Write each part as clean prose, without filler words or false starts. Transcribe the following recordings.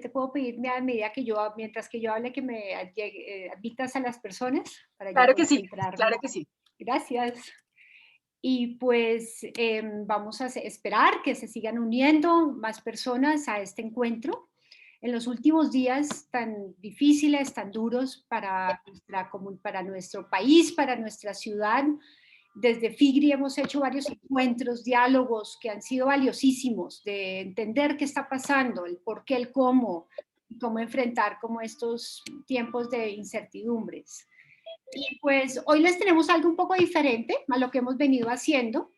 Te puedo pedir a medida que mientras que yo hable, que me admitas a las personas para yo Claro que sí, concentrarme. claro que sí. Gracias. Y pues vamos a esperar que se sigan uniendo más personas a este encuentro. En los últimos días tan difíciles, tan duros para nuestro país, para nuestra ciudad, desde FIGRI hemos hecho varios encuentros, diálogos que han sido valiosísimos de entender qué está pasando, el por qué, el cómo, y cómo enfrentar como estos tiempos de incertidumbres. Y pues hoy les tenemos algo un poco diferente a lo que hemos venido haciendo.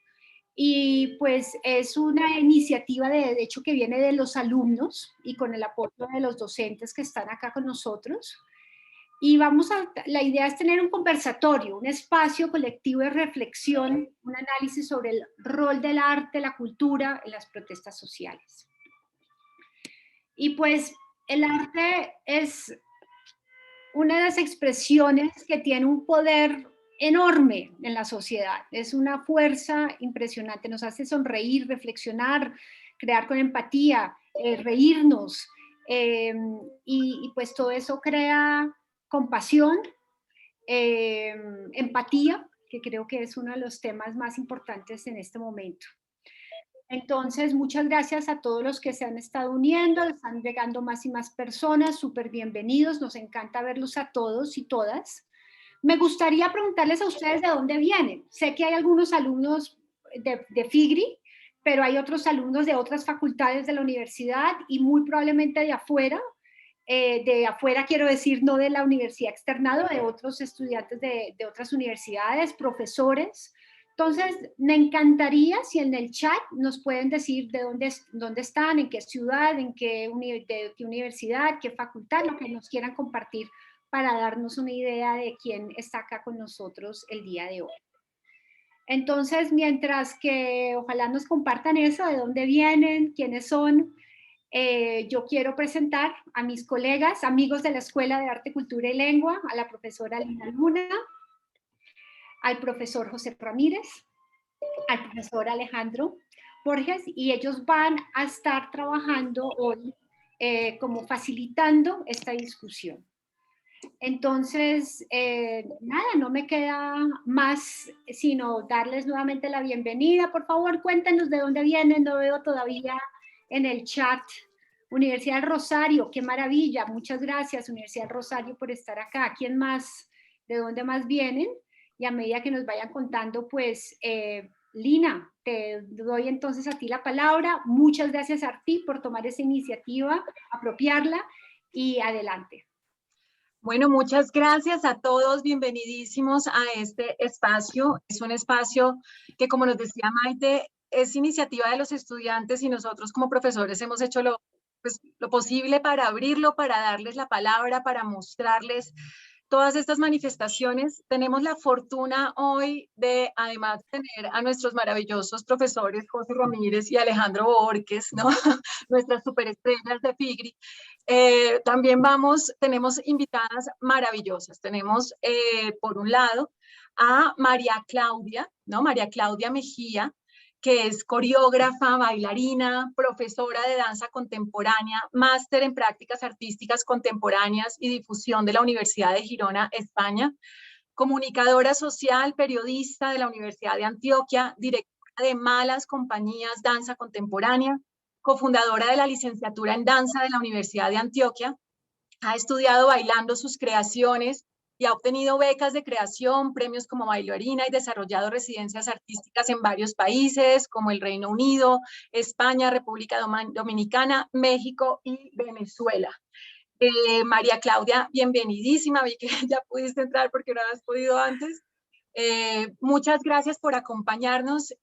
Y pues es una iniciativa de hecho que viene de los alumnos y con el apoyo de los docentes que están acá con nosotros. Y la idea es tener un conversatorio, un espacio colectivo de reflexión, un análisis sobre el rol del arte, la cultura en las protestas sociales. Y pues el arte es una de las expresiones que tiene un poder enorme en la sociedad. Es una fuerza impresionante, nos hace sonreír, reflexionar, crear con empatía, reírnos, y pues todo eso crea compasión, empatía, que creo que es uno de los temas más importantes en este momento. Entonces, muchas gracias a todos los que se han estado uniendo, están llegando más y más personas, súper bienvenidos, nos encanta verlos a todos y todas. Me gustaría preguntarles a ustedes de dónde vienen. Sé que hay algunos alumnos de FIGRI, pero hay otros alumnos de otras facultades de la universidad y muy probablemente de afuera quiero decir, no de la universidad externado, de otros estudiantes de otras universidades, profesores. Entonces, me encantaría si en el chat nos pueden decir de dónde están, en qué ciudad, de qué universidad, qué facultad, lo que nos quieran compartir para darnos una idea de quién está acá con nosotros el día de hoy. Entonces, mientras que ojalá nos compartan eso, de dónde vienen, quiénes son, yo quiero presentar a mis colegas, amigos de la Escuela de Arte, Cultura y Lengua, a la profesora Lina Luna, al profesor José Ramírez, al profesor Alejandro Borges, y ellos van a estar trabajando hoy como facilitando esta discusión. Entonces, nada, no me queda más sino darles nuevamente la bienvenida. Por favor, cuéntenos de dónde vienen, no veo todavía en el chat. Universidad del Rosario, qué maravilla, muchas gracias Universidad del Rosario por estar acá. ¿Quién más? ¿De dónde más vienen? Y a medida que nos vayan contando, pues, Lina, te doy entonces a ti la palabra. Muchas gracias a ti por tomar esa iniciativa, apropiarla y adelante. Bueno, muchas gracias a todos, bienvenidísimos a este espacio. Es un espacio que, como nos decía Maite, es iniciativa de los estudiantes y nosotros como profesores hemos hecho lo posible para abrirlo, para darles la palabra, para mostrarles todas estas manifestaciones. Tenemos la fortuna hoy de, además, tener a nuestros maravillosos profesores José Ramírez y Alejandro Borges, ¿no? Nuestras superestrellas de FIGRI. También tenemos invitadas maravillosas. Tenemos, por un lado, a María Claudia, ¿no? María Claudia Mejía, que es coreógrafa, bailarina, profesora de danza contemporánea, máster en prácticas artísticas contemporáneas y difusión de la Universidad de Girona, España, comunicadora social, periodista de la Universidad de Antioquia, directora de Malas Compañías Danza Contemporánea, cofundadora de la licenciatura en danza de la Universidad de Antioquia. Ha estudiado bailando sus creaciones y ha obtenido becas de creación, premios como bailarina y desarrollado residencias artísticas en varios países como el Reino Unido, España, República Dominicana, México y Venezuela. María Claudia, bienvenidísima. Vi que ya pudiste entrar porque no habías podido antes. Muchas gracias por acompañarnos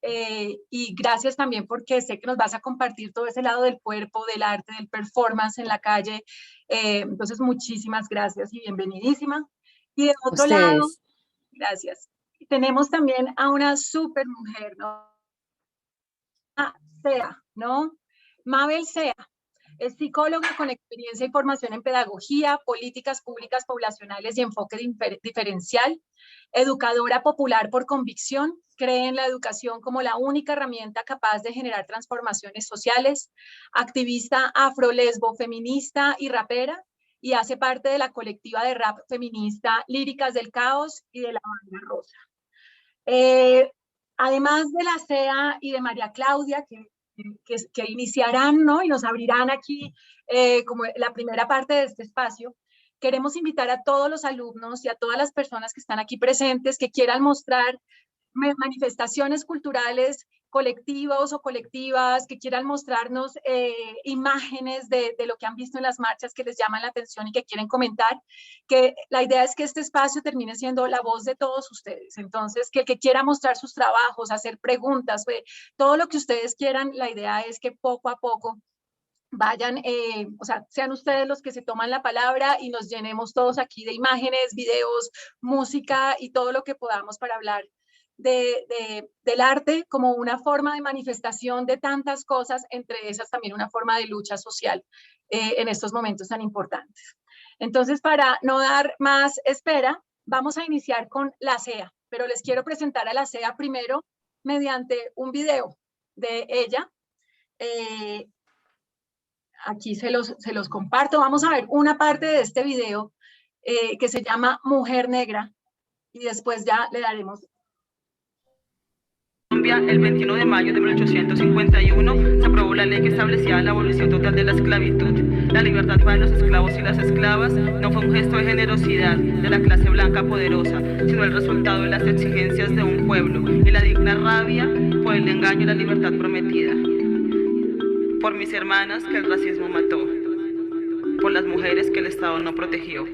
y gracias también porque sé que nos vas a compartir todo ese lado del cuerpo, del arte, del performance en la calle. Entonces, muchísimas gracias y bienvenidísima. Y de otro lado, gracias. Tenemos también a una súper mujer, ¿no? Sea, ¿no? Mabel Sea. Es psicóloga con experiencia y formación en pedagogía, políticas públicas poblacionales y enfoque diferencial, educadora popular por convicción, cree en la educación como la única herramienta capaz de generar transformaciones sociales, activista afro-lesbo feminista y rapera, y hace parte de la colectiva de rap feminista Líricas del Caos y de la Banda Rosa. Además de la CEA y de María Claudia, que iniciarán, ¿no?, y nos abrirán aquí como la primera parte de este espacio, queremos invitar a todos los alumnos y a todas las personas que están aquí presentes que quieran mostrar manifestaciones culturales colectivos o colectivas, que quieran mostrarnos imágenes de lo que han visto en las marchas que les llaman la atención y que quieren comentar, que la idea es que este espacio termine siendo la voz de todos ustedes. Entonces, que el que quiera mostrar sus trabajos, hacer preguntas, todo lo que ustedes quieran, la idea es que poco a poco vayan, o sea, sean ustedes los que se toman la palabra y nos llenemos todos aquí de imágenes, videos, música y todo lo que podamos para hablar del arte como una forma de manifestación de tantas cosas, entre esas también una forma de lucha social en estos momentos tan importantes. Entonces, para no dar más espera, vamos a iniciar con la CEA, pero les quiero presentar a la CEA primero mediante un video de ella. Aquí se los comparto. Vamos a ver una parte de este video que se llama Mujer Negra y después ya le daremos. El 21 de mayo de 1851 se aprobó la ley que establecía la abolición total de la esclavitud. La libertad para los esclavos y las esclavas no fue un gesto de generosidad de la clase blanca poderosa, sino el resultado de las exigencias de un pueblo y la digna rabia por el engaño y la libertad prometida. Por mis hermanas que el racismo mató, por las mujeres que el Estado no protegió.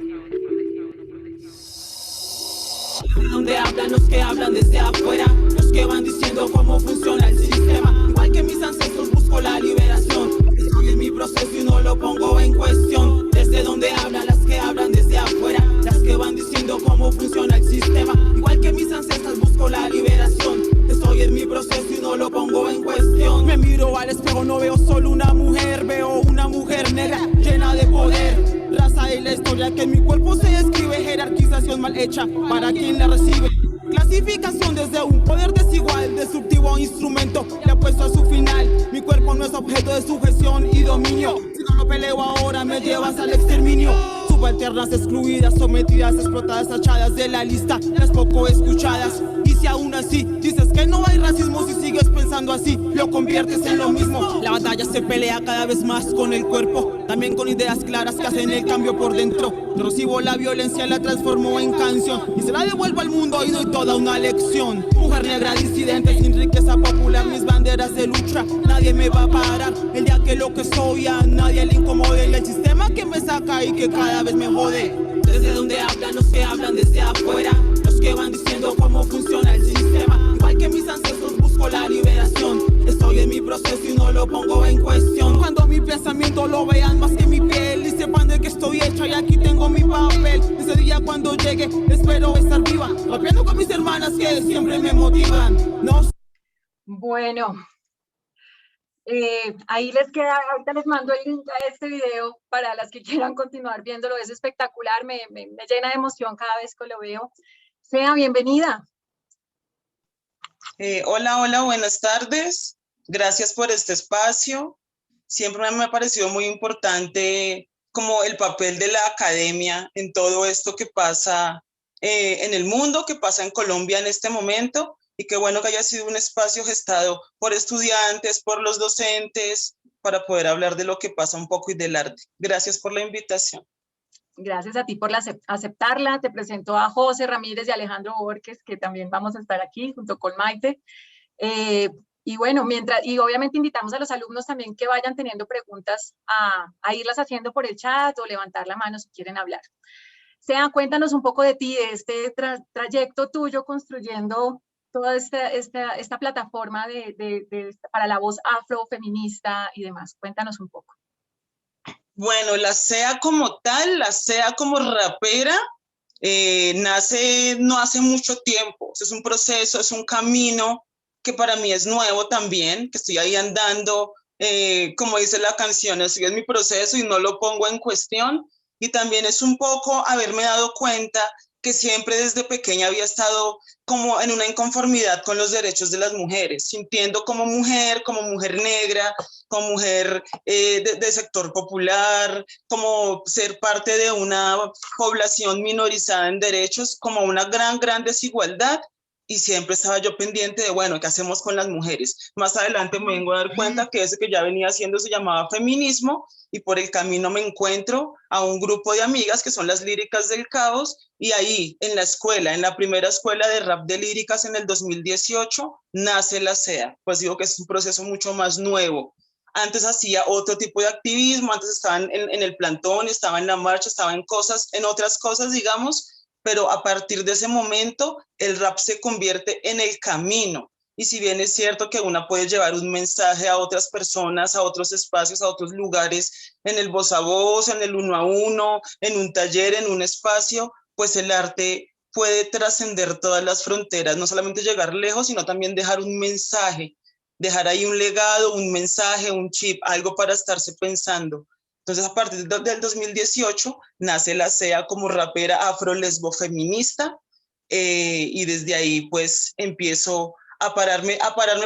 Donde hablan los que hablan desde afuera, los que van diciendo cómo funciona el sistema. Igual que mis ancestros busco la liberación, estoy en mi proceso y no lo pongo en cuestión. Desde donde hablan las que hablan desde afuera, las que van diciendo cómo funciona el sistema. Igual que mis ancestros busco la liberación, estoy en mi proceso y no lo pongo en cuestión. Me miro al espejo, no veo solo una mujer, veo una mujer negra llena de poder. Raza y la historia que en mi cuerpo se escribe, jerarquización mal hecha para quien la recibe. Clasificación desde un poder desigual, destructivo instrumento, le apuesto a su final. Mi cuerpo no es objeto de sujeción y dominio. Si no lo peleo ahora me llevas al exterminio. Subalternas excluidas, sometidas, explotadas, tachadas de la lista, las poco escuchadas. Y si aún así dices que no hay racismo, si sigues pensando así, lo conviertes en lo mismo. La batalla se pelea cada vez más con el cuerpo, también con ideas claras que hacen el cambio por dentro. Yo recibo la violencia, la transformo en canción y se la devuelvo al mundo y doy toda una lección. Mujer negra disidente sin riqueza popular, mis banderas de lucha, nadie me va a parar. El día que lo que soy a nadie le incomode, y el sistema que me saca y que cada vez me jode. Desde donde hablan los que hablan desde afuera, los que van diciendo cómo funciona el sistema. Igual que mis ancestros busco la liberación, estoy en mi proceso y no lo pongo en cuestión. Cuando mi pensamiento lo vean más que mi piel y sepan de que estoy hecha y aquí tengo mi papel. Ese día cuando llegue espero estar viva, rapeando con mis hermanas que siempre me motivan. No. Bueno, ahí les queda, ahorita les mando el link a este video para las que quieran continuar viéndolo. Es espectacular, me llena de emoción cada vez que lo veo. Sea bienvenida. Hola, buenas tardes. Gracias por este espacio. Siempre me ha parecido muy importante como el papel de la academia en todo esto que pasa en el mundo, que pasa en Colombia en este momento, y qué bueno que haya sido un espacio gestado por estudiantes, por los docentes, para poder hablar de lo que pasa un poco y del arte. Gracias por la invitación. Gracias a ti por aceptarla. Te presento a José Ramírez y Alejandro Borges, que también vamos a estar aquí junto con Maite. Y bueno, y obviamente invitamos a los alumnos también que vayan teniendo preguntas a irlas haciendo por el chat o levantar la mano si quieren hablar. Sea, cuéntanos un poco de ti, de este trayecto tuyo construyendo toda esta plataforma para la voz afrofeminista y demás. Cuéntanos un poco. Bueno, la CEA como tal, la CEA como rapera, nace no hace mucho tiempo. Es un proceso, es un camino que para mí es nuevo también, que estoy ahí andando, como dice la canción, así es mi proceso y no lo pongo en cuestión. Y también es un poco haberme dado cuenta que siempre desde pequeña había estado como en una inconformidad con los derechos de las mujeres, sintiendo como mujer negra, como mujer de sector popular, como ser parte de una población minorizada en derechos, como una gran desigualdad. Y siempre estaba yo pendiente de, bueno, ¿qué hacemos con las mujeres? Más adelante me vengo a dar cuenta que ese que ya venía haciendo se llamaba feminismo, y por el camino me encuentro a un grupo de amigas que son las Líricas del Caos, y ahí en la escuela, en la primera escuela de rap de líricas en el 2018, nace la SEA. Pues digo que es un proceso mucho más nuevo. Antes hacía otro tipo de activismo, antes estaba en el plantón, estaba en la marcha, estaba en otras cosas, digamos, pero a partir de ese momento el rap se convierte en el camino. Y si bien es cierto que una puede llevar un mensaje a otras personas, a otros espacios, a otros lugares, en el voz a voz, en el uno a uno, en un taller, en un espacio, pues el arte puede trascender todas las fronteras, no solamente llegar lejos, sino también dejar un mensaje, dejar ahí un legado, un mensaje, un chip, algo para estarse pensando. Entonces, a partir del 2018, nace la SEA como rapera afro-lesbo-feminista, y desde ahí, pues, empiezo a pararme.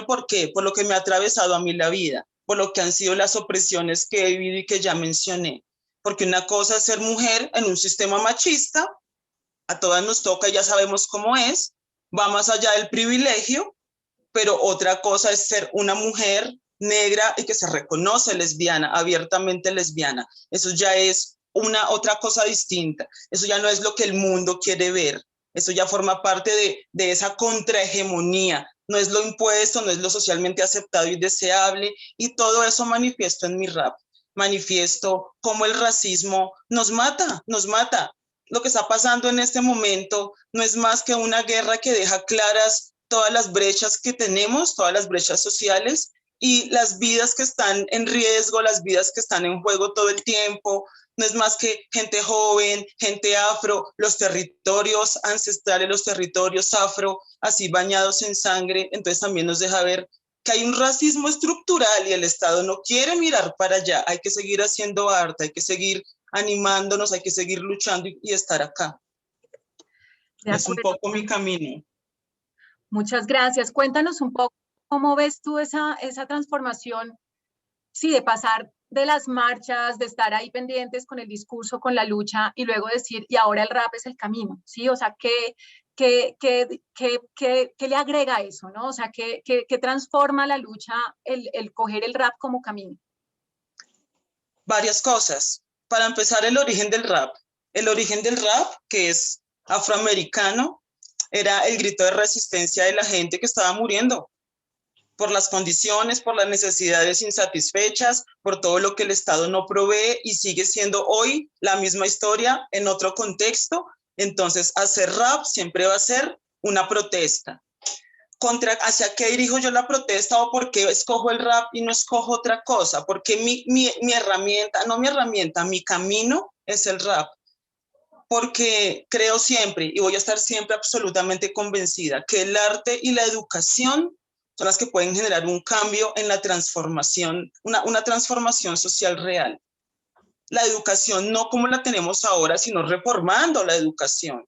¿Por qué? Por lo que me ha atravesado a mí la vida, por lo que han sido las opresiones que he vivido y que ya mencioné. Porque una cosa es ser mujer en un sistema machista, a todas nos toca y ya sabemos cómo es, va más allá del privilegio, pero otra cosa es ser una mujer negra y que se reconoce lesbiana, abiertamente lesbiana. Eso ya es otra cosa distinta. Eso ya no es lo que el mundo quiere ver. Eso ya forma parte de esa contrahegemonía. No es lo impuesto, no es lo socialmente aceptado y deseable. Y todo eso manifiesto en mi rap. Manifiesto cómo el racismo nos mata, nos mata. Lo que está pasando en este momento no es más que una guerra que deja claras todas las brechas que tenemos, todas las brechas sociales y las vidas que están en riesgo, las vidas que están en juego todo el tiempo. No es más que gente joven, gente afro, los territorios ancestrales, los territorios afro, así bañados en sangre. Entonces también nos deja ver que hay un racismo estructural y el Estado no quiere mirar para allá. Hay que seguir haciendo arte, hay que seguir animándonos, hay que seguir luchando y estar acá. Es un poco mi camino. Muchas gracias. Cuéntanos un poco cómo ves tú esa transformación, sí, de pasar de las marchas, de estar ahí pendientes con el discurso, con la lucha, y luego decir, y ahora el rap es el camino, ¿sí? O sea, ¿qué le agrega eso, no? O sea, ¿qué transforma la lucha el coger el rap como camino? Varias cosas. Para empezar, el origen del rap. El origen del rap, que es afroamericano, era el grito de resistencia de la gente que estaba muriendo por las condiciones, por las necesidades insatisfechas, por todo lo que el Estado no provee, y sigue siendo hoy la misma historia en otro contexto. Entonces, hacer rap siempre va a ser una protesta. ¿Hacia qué dirijo yo la protesta o por qué escojo el rap y no escojo otra cosa? Porque mi camino es el rap. Porque creo siempre, y voy a estar siempre absolutamente convencida, que el arte y la educación son las que pueden generar un cambio en la transformación, una transformación social real. La educación no como la tenemos ahora, sino reformando la educación,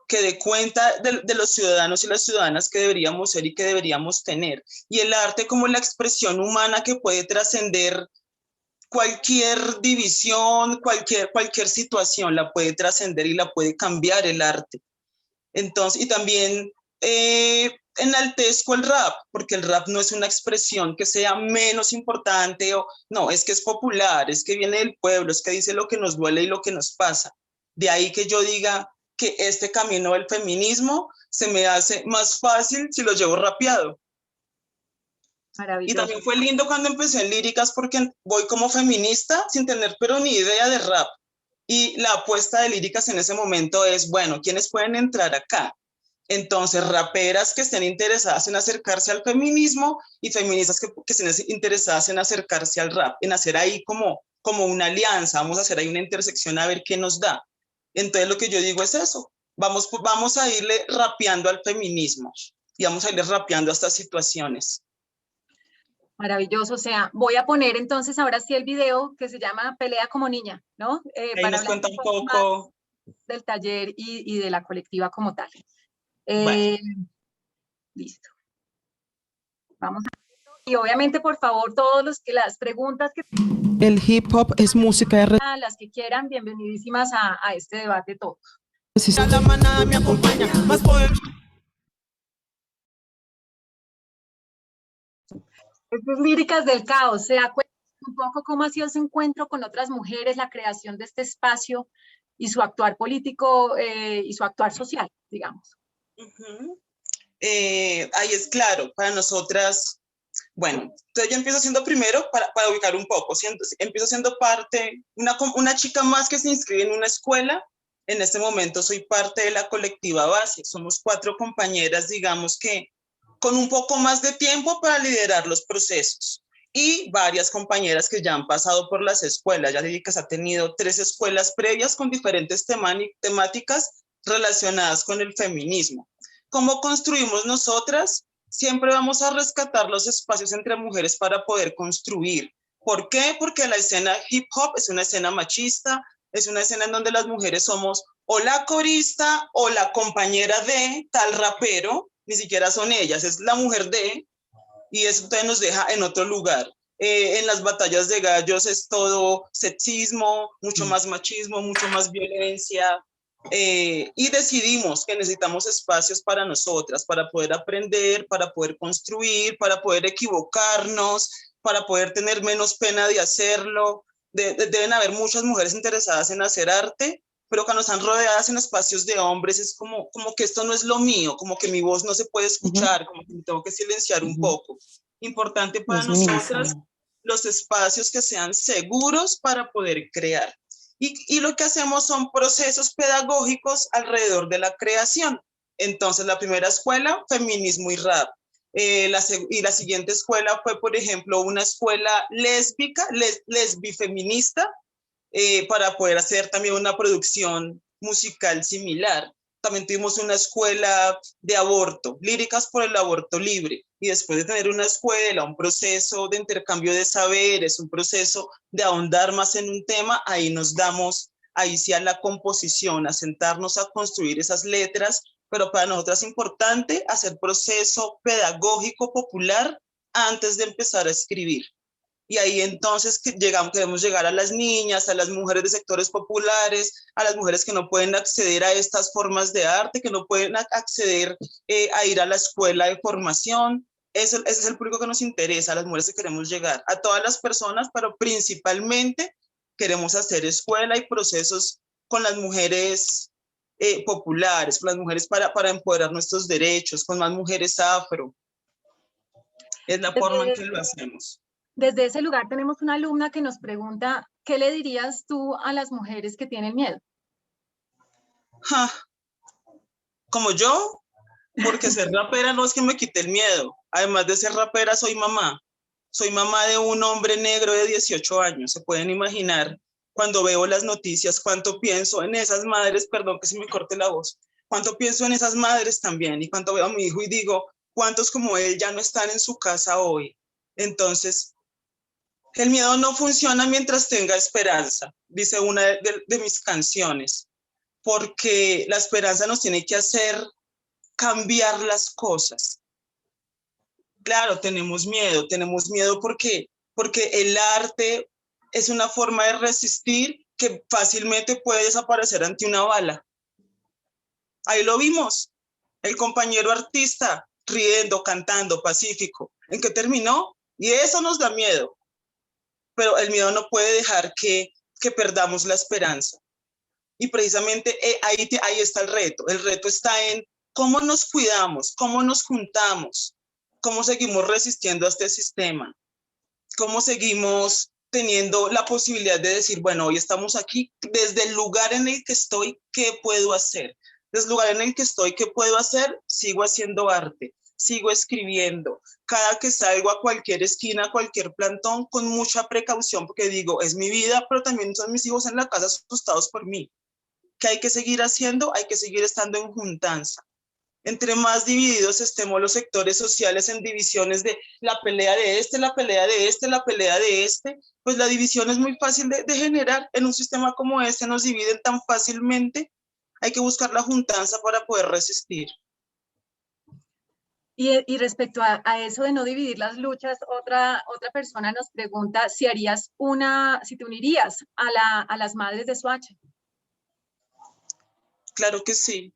que dé cuenta de los ciudadanos y las ciudadanas que deberíamos ser y que deberíamos tener. Y el arte como la expresión humana que puede trascender cualquier división, cualquier situación la puede trascender y la puede cambiar el arte. Entonces, y también enaltezco el rap, porque el rap no es una expresión que sea menos importante, no, es que es popular, es que viene del pueblo, es que dice lo que nos duele y lo que nos pasa. De ahí que yo diga que este camino del feminismo se me hace más fácil si lo llevo rapeado. Y también fue lindo cuando empecé en líricas porque voy como feminista sin tener pero ni idea de rap. Y la apuesta de líricas en ese momento es, bueno, ¿quiénes pueden entrar acá? Entonces, raperas que estén interesadas en acercarse al feminismo y feministas que estén interesadas en acercarse al rap, en hacer ahí como una alianza, vamos a hacer ahí una intersección a ver qué nos da. Entonces, lo que yo digo es eso, vamos a irle rapeando al feminismo y vamos a irle rapeando a estas situaciones. Maravilloso, o sea, voy a poner entonces ahora sí el video que se llama Pelea como niña, ¿no? Ahí nos cuenta un poco del taller y de la colectiva como tal. Vale. Listo. Vamos a... Y obviamente, por favor, las preguntas que... El hip hop es música de las que quieran, bienvenidísimas a este debate todos. La manada me acompaña, más poder. Estas líricas del caos, ¿se da cuenta un poco cómo ha sido ese encuentro con otras mujeres, la creación de este espacio y su actuar político y su actuar social, digamos? Ahí es claro, para nosotras, bueno, entonces yo empiezo siendo primero, para ubicar un poco, empiezo siendo parte, una chica más que se inscribe en una escuela. En este momento soy parte de la colectiva base, somos 4 compañeras, digamos que con un poco más de tiempo para liderar los procesos, y varias compañeras que ya han pasado por las escuelas. Ya Líricas ha tenido 3 escuelas previas con diferentes temáticas relacionadas con el feminismo. ¿Cómo construimos nosotras? Siempre vamos a rescatar los espacios entre mujeres para poder construir. ¿Por qué? Porque la escena hip hop es una escena machista, es una escena en donde las mujeres somos o la corista o la compañera de tal rapero, ni siquiera son ellas, es la mujer de, y eso entonces nos deja en otro lugar. En las batallas de gallos es todo sexismo, mucho más machismo, mucho más violencia, y decidimos que necesitamos espacios para nosotras, para poder aprender, para poder construir, para poder equivocarnos, para poder tener menos pena de hacerlo. Deben haber muchas mujeres interesadas en hacer arte, pero cuando están rodeadas en espacios de hombres es como que esto no es lo mío, como que mi voz no se puede escuchar, como que me tengo que silenciar un poco. Importante para nosotras los espacios que sean seguros para poder crear. Y lo que hacemos son procesos pedagógicos alrededor de la creación. Entonces, la primera escuela, feminismo y rap. Y la siguiente escuela fue, por ejemplo, una escuela lésbica, lesbifeminista, para poder hacer también una producción musical similar. También tuvimos una escuela de aborto, líricas por el aborto libre. Y después de tener una escuela, un proceso de intercambio de saberes, un proceso de ahondar más en un tema, ahí nos damos, ahí sí a la composición, a sentarnos a construir esas letras. Pero para nosotras es importante hacer proceso pedagógico popular antes de empezar a escribir. Y ahí entonces queremos llegar a las niñas, a las mujeres de sectores populares, a las mujeres que no pueden acceder a estas formas de arte, que no pueden acceder a ir a la escuela de formación. Ese es el público que nos interesa, a las mujeres que queremos llegar, a todas las personas, pero principalmente queremos hacer escuela y procesos con las mujeres populares, con las mujeres para empoderar nuestros derechos, con más mujeres afro. Es la forma en que lo hacemos. Desde ese lugar tenemos una alumna que nos pregunta, ¿qué le dirías tú a las mujeres que tienen miedo? Como yo, porque ser rapera no es que me quite el miedo. Además de ser rapera, soy mamá. Soy mamá de un hombre negro de 18 años. Se pueden imaginar, cuando veo las noticias, cuánto pienso en esas madres, perdón que se me corte la voz, cuánto pienso en esas madres también, y cuánto veo a mi hijo y digo, ¿cuántos como él ya no están en su casa hoy? Entonces, el miedo no funciona mientras tenga esperanza, dice una de mis canciones, porque la esperanza nos tiene que hacer cambiar las cosas. Claro, tenemos miedo porque el arte es una forma de resistir que fácilmente puede desaparecer ante una bala. Ahí lo vimos, el compañero artista riendo, cantando, pacífico. ¿En qué terminó? Y eso nos da miedo. Pero el miedo no puede dejar que perdamos la esperanza. Y precisamente ahí está el reto. El reto está en cómo nos cuidamos, cómo nos juntamos, cómo seguimos resistiendo a este sistema, cómo seguimos teniendo la posibilidad de decir, bueno, hoy estamos aquí, desde el lugar en el que estoy, ¿qué puedo hacer? Desde el lugar en el que estoy, ¿qué puedo hacer? Sigo haciendo arte, sigo escribiendo. Cada que salgo a cualquier esquina, a cualquier plantón, con mucha precaución, porque digo, es mi vida, pero también son mis hijos en la casa asustados por mí. ¿Qué hay que seguir haciendo? Hay que seguir estando en juntanza. Entre más divididos estemos los sectores sociales en divisiones de la pelea de este, la pelea de este, la pelea de este, pues la división es muy fácil de generar. En un sistema como este nos dividen tan fácilmente hay que buscar la juntanza para poder resistir. Y respecto a eso de no dividir las luchas, otra persona nos pregunta si si te unirías a las madres de Soacha. Claro que sí.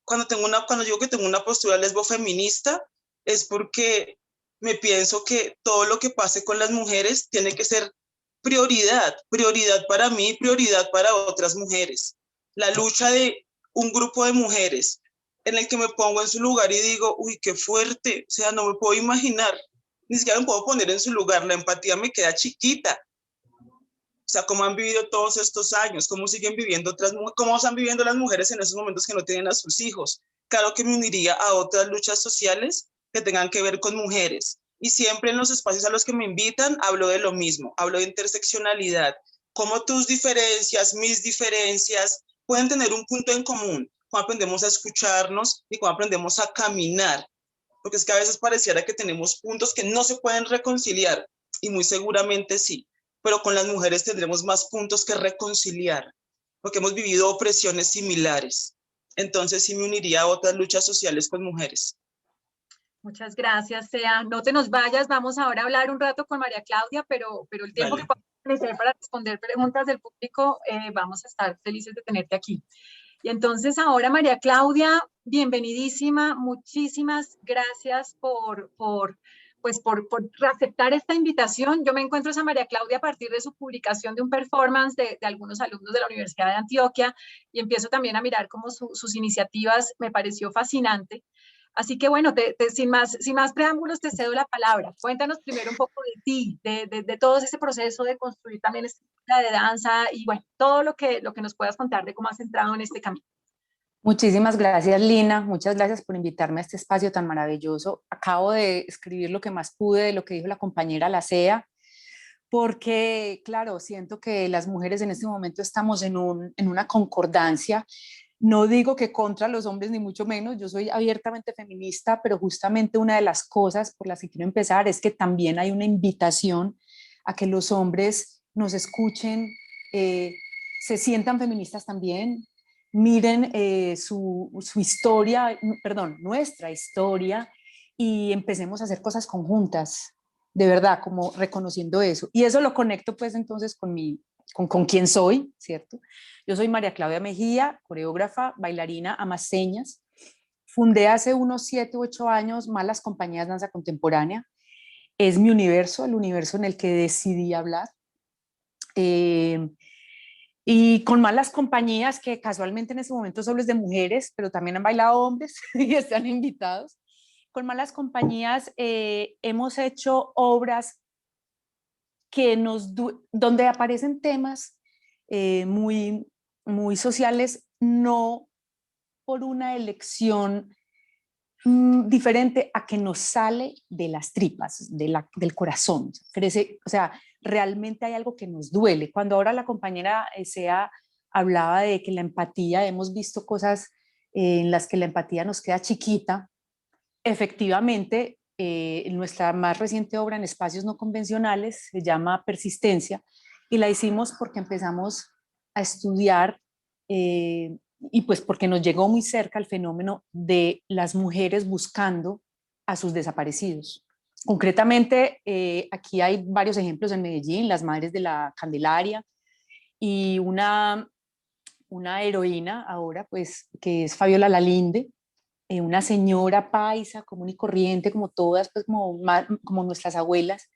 Cuando digo que tengo una postura lesbofeminista, es porque me pienso que todo lo que pase con las mujeres tiene que ser prioridad para mí, prioridad para otras mujeres. La lucha de un grupo de mujeres en el que me pongo en su lugar y digo, uy, qué fuerte, o sea, no me puedo imaginar, ni siquiera me puedo poner en su lugar, la empatía me queda chiquita. O sea, cómo han vivido todos estos años, cómo siguen viviendo cómo están viviendo las mujeres en esos momentos que no tienen a sus hijos. Claro que me uniría a otras luchas sociales que tengan que ver con mujeres. Y siempre en los espacios a los que me invitan hablo de lo mismo, hablo de interseccionalidad, cómo tus diferencias, mis diferencias pueden tener un punto en común, cómo aprendemos a escucharnos y cómo aprendemos a caminar. Porque es que a veces pareciera que tenemos puntos que no se pueden reconciliar, y muy seguramente sí, pero con las mujeres tendremos más puntos que reconciliar, porque hemos vivido opresiones similares. Entonces sí me uniría a otras luchas sociales con mujeres. Muchas gracias, Sea. No te nos vayas, vamos ahora a hablar un rato con María Claudia, pero el tiempo que podemos utilizar para responder preguntas del público, vamos a estar felices de tenerte aquí. Y entonces ahora, María Claudia, bienvenidísima, muchísimas gracias por aceptar esta invitación. Yo me encuentro a María Claudia a partir de su publicación de un performance de algunos alumnos de la Universidad de Antioquia, y empiezo también a mirar como sus iniciativas, me pareció fascinante. Así que bueno, sin más preámbulos, te cedo la palabra. Cuéntanos primero un poco de ti, de todo ese proceso de construir también esta escuela de danza y bueno, todo lo que nos puedas contar de cómo has entrado en este camino. Muchísimas gracias, Lina. Muchas gracias por invitarme a este espacio tan maravilloso. Acabo de escribir lo que más pude de lo que dijo la compañera Lacea, porque, claro, siento que las mujeres en este momento estamos en una concordancia. No digo que contra los hombres, ni mucho menos. Yo soy abiertamente feminista, pero justamente una de las cosas por las que quiero empezar es que también hay una invitación a que los hombres nos escuchen, se sientan feministas también, miren su historia, perdón, nuestra historia, y empecemos a hacer cosas conjuntas, de verdad, como reconociendo eso. Y eso lo conecto pues entonces con quién soy, ¿cierto? Yo soy María Claudia Mejía, coreógrafa, bailarina, amaseñas. Fundé hace unos 7 u 8 años Malas Compañías Danza Contemporánea. Es mi universo, el universo en el que decidí hablar. Y con Malas Compañías, que casualmente en ese momento solo es de mujeres, pero también han bailado hombres y están invitados. Con Malas Compañías hemos hecho obras donde aparecen temas muy sociales, no por una elección diferente a que nos sale de las tripas, del corazón. O sea, realmente hay algo que nos duele. Cuando ahora la compañera Sea hablaba de que la empatía, hemos visto cosas en las que la empatía nos queda chiquita, efectivamente, nuestra más reciente obra en espacios no convencionales se llama Persistencia, y la hicimos porque empezamos a estudiar y pues porque nos llegó muy cerca el fenómeno de las mujeres buscando a sus desaparecidos. Concretamente, aquí hay varios ejemplos en Medellín, las Madres de la Candelaria, y una heroína ahora, pues, que es Fabiola Lalinde, una señora paisa, común y corriente, como todas, pues como nuestras abuelas,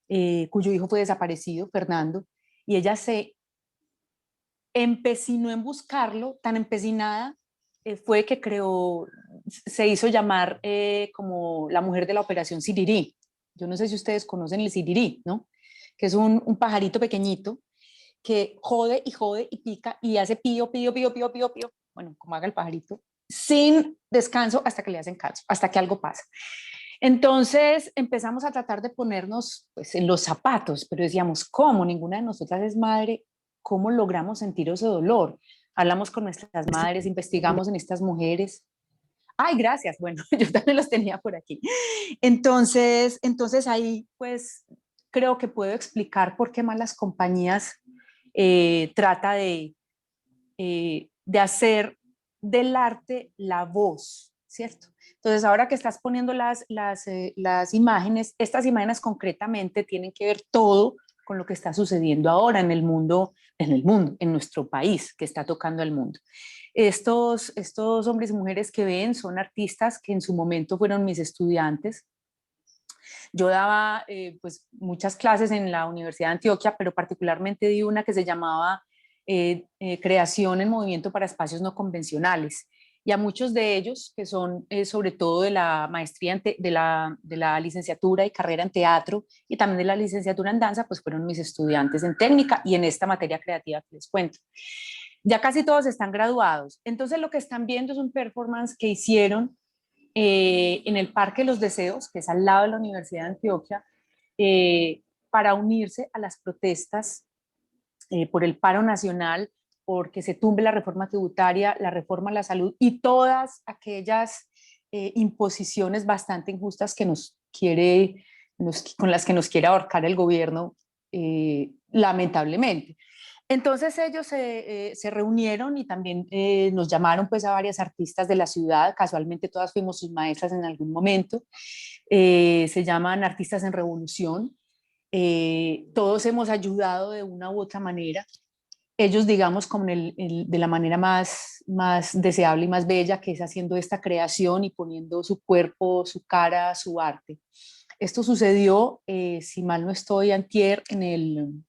cuyo hijo fue desaparecido, Fernando, y ella se empecinó en buscarlo, tan empecinada fue que se hizo llamar como la mujer de la Operación Sirirí. Yo no sé si ustedes conocen el sirirí, ¿no? Que es un pajarito pequeñito que jode y pica y hace pío, pío, pío, pío, pío, pío, bueno, como haga el pajarito, sin descanso hasta que le hacen caso, hasta que algo pasa. Entonces empezamos a tratar de ponernos pues, en los zapatos, pero decíamos, ¿cómo? Ninguna de nosotras es madre, ¿cómo logramos sentir ese dolor? Hablamos con nuestras madres, investigamos en estas mujeres. Ay, gracias, bueno, yo también los tenía por aquí. Entonces ahí pues creo que puedo explicar por qué Malas Compañías trata de de hacer del arte la voz, ¿cierto? Entonces, ahora que estás poniendo las imágenes, estas imágenes concretamente tienen que ver todo con lo que está sucediendo ahora en el mundo, en nuestro país, que está tocando al mundo. Estos hombres y mujeres que ven son artistas que en su momento fueron mis estudiantes. Yo daba pues muchas clases en la Universidad de Antioquia, pero particularmente di una que se llamaba Creación en Movimiento para Espacios No Convencionales. Y a muchos de ellos, que son sobre todo de la maestría, de la licenciatura y carrera en teatro y también de la licenciatura en danza, pues fueron mis estudiantes en técnica y en esta materia creativa que les cuento. Ya casi todos están graduados. Entonces lo que están viendo es un performance que hicieron en el Parque de los Deseos, que es al lado de la Universidad de Antioquia, para unirse a las protestas por el paro nacional, porque se tumbe la reforma tributaria, la reforma a la salud y todas aquellas imposiciones bastante injustas que con las que nos quiere ahorcar el gobierno, lamentablemente. Entonces ellos se reunieron y también nos llamaron pues a varias artistas de la ciudad, casualmente todas fuimos sus maestras en algún momento, se llaman Artistas en Revolución, todos hemos ayudado de una u otra manera, ellos digamos como de la manera más deseable y más bella, que es haciendo esta creación y poniendo su cuerpo, su cara, su arte. Esto sucedió, si mal no estoy, antier en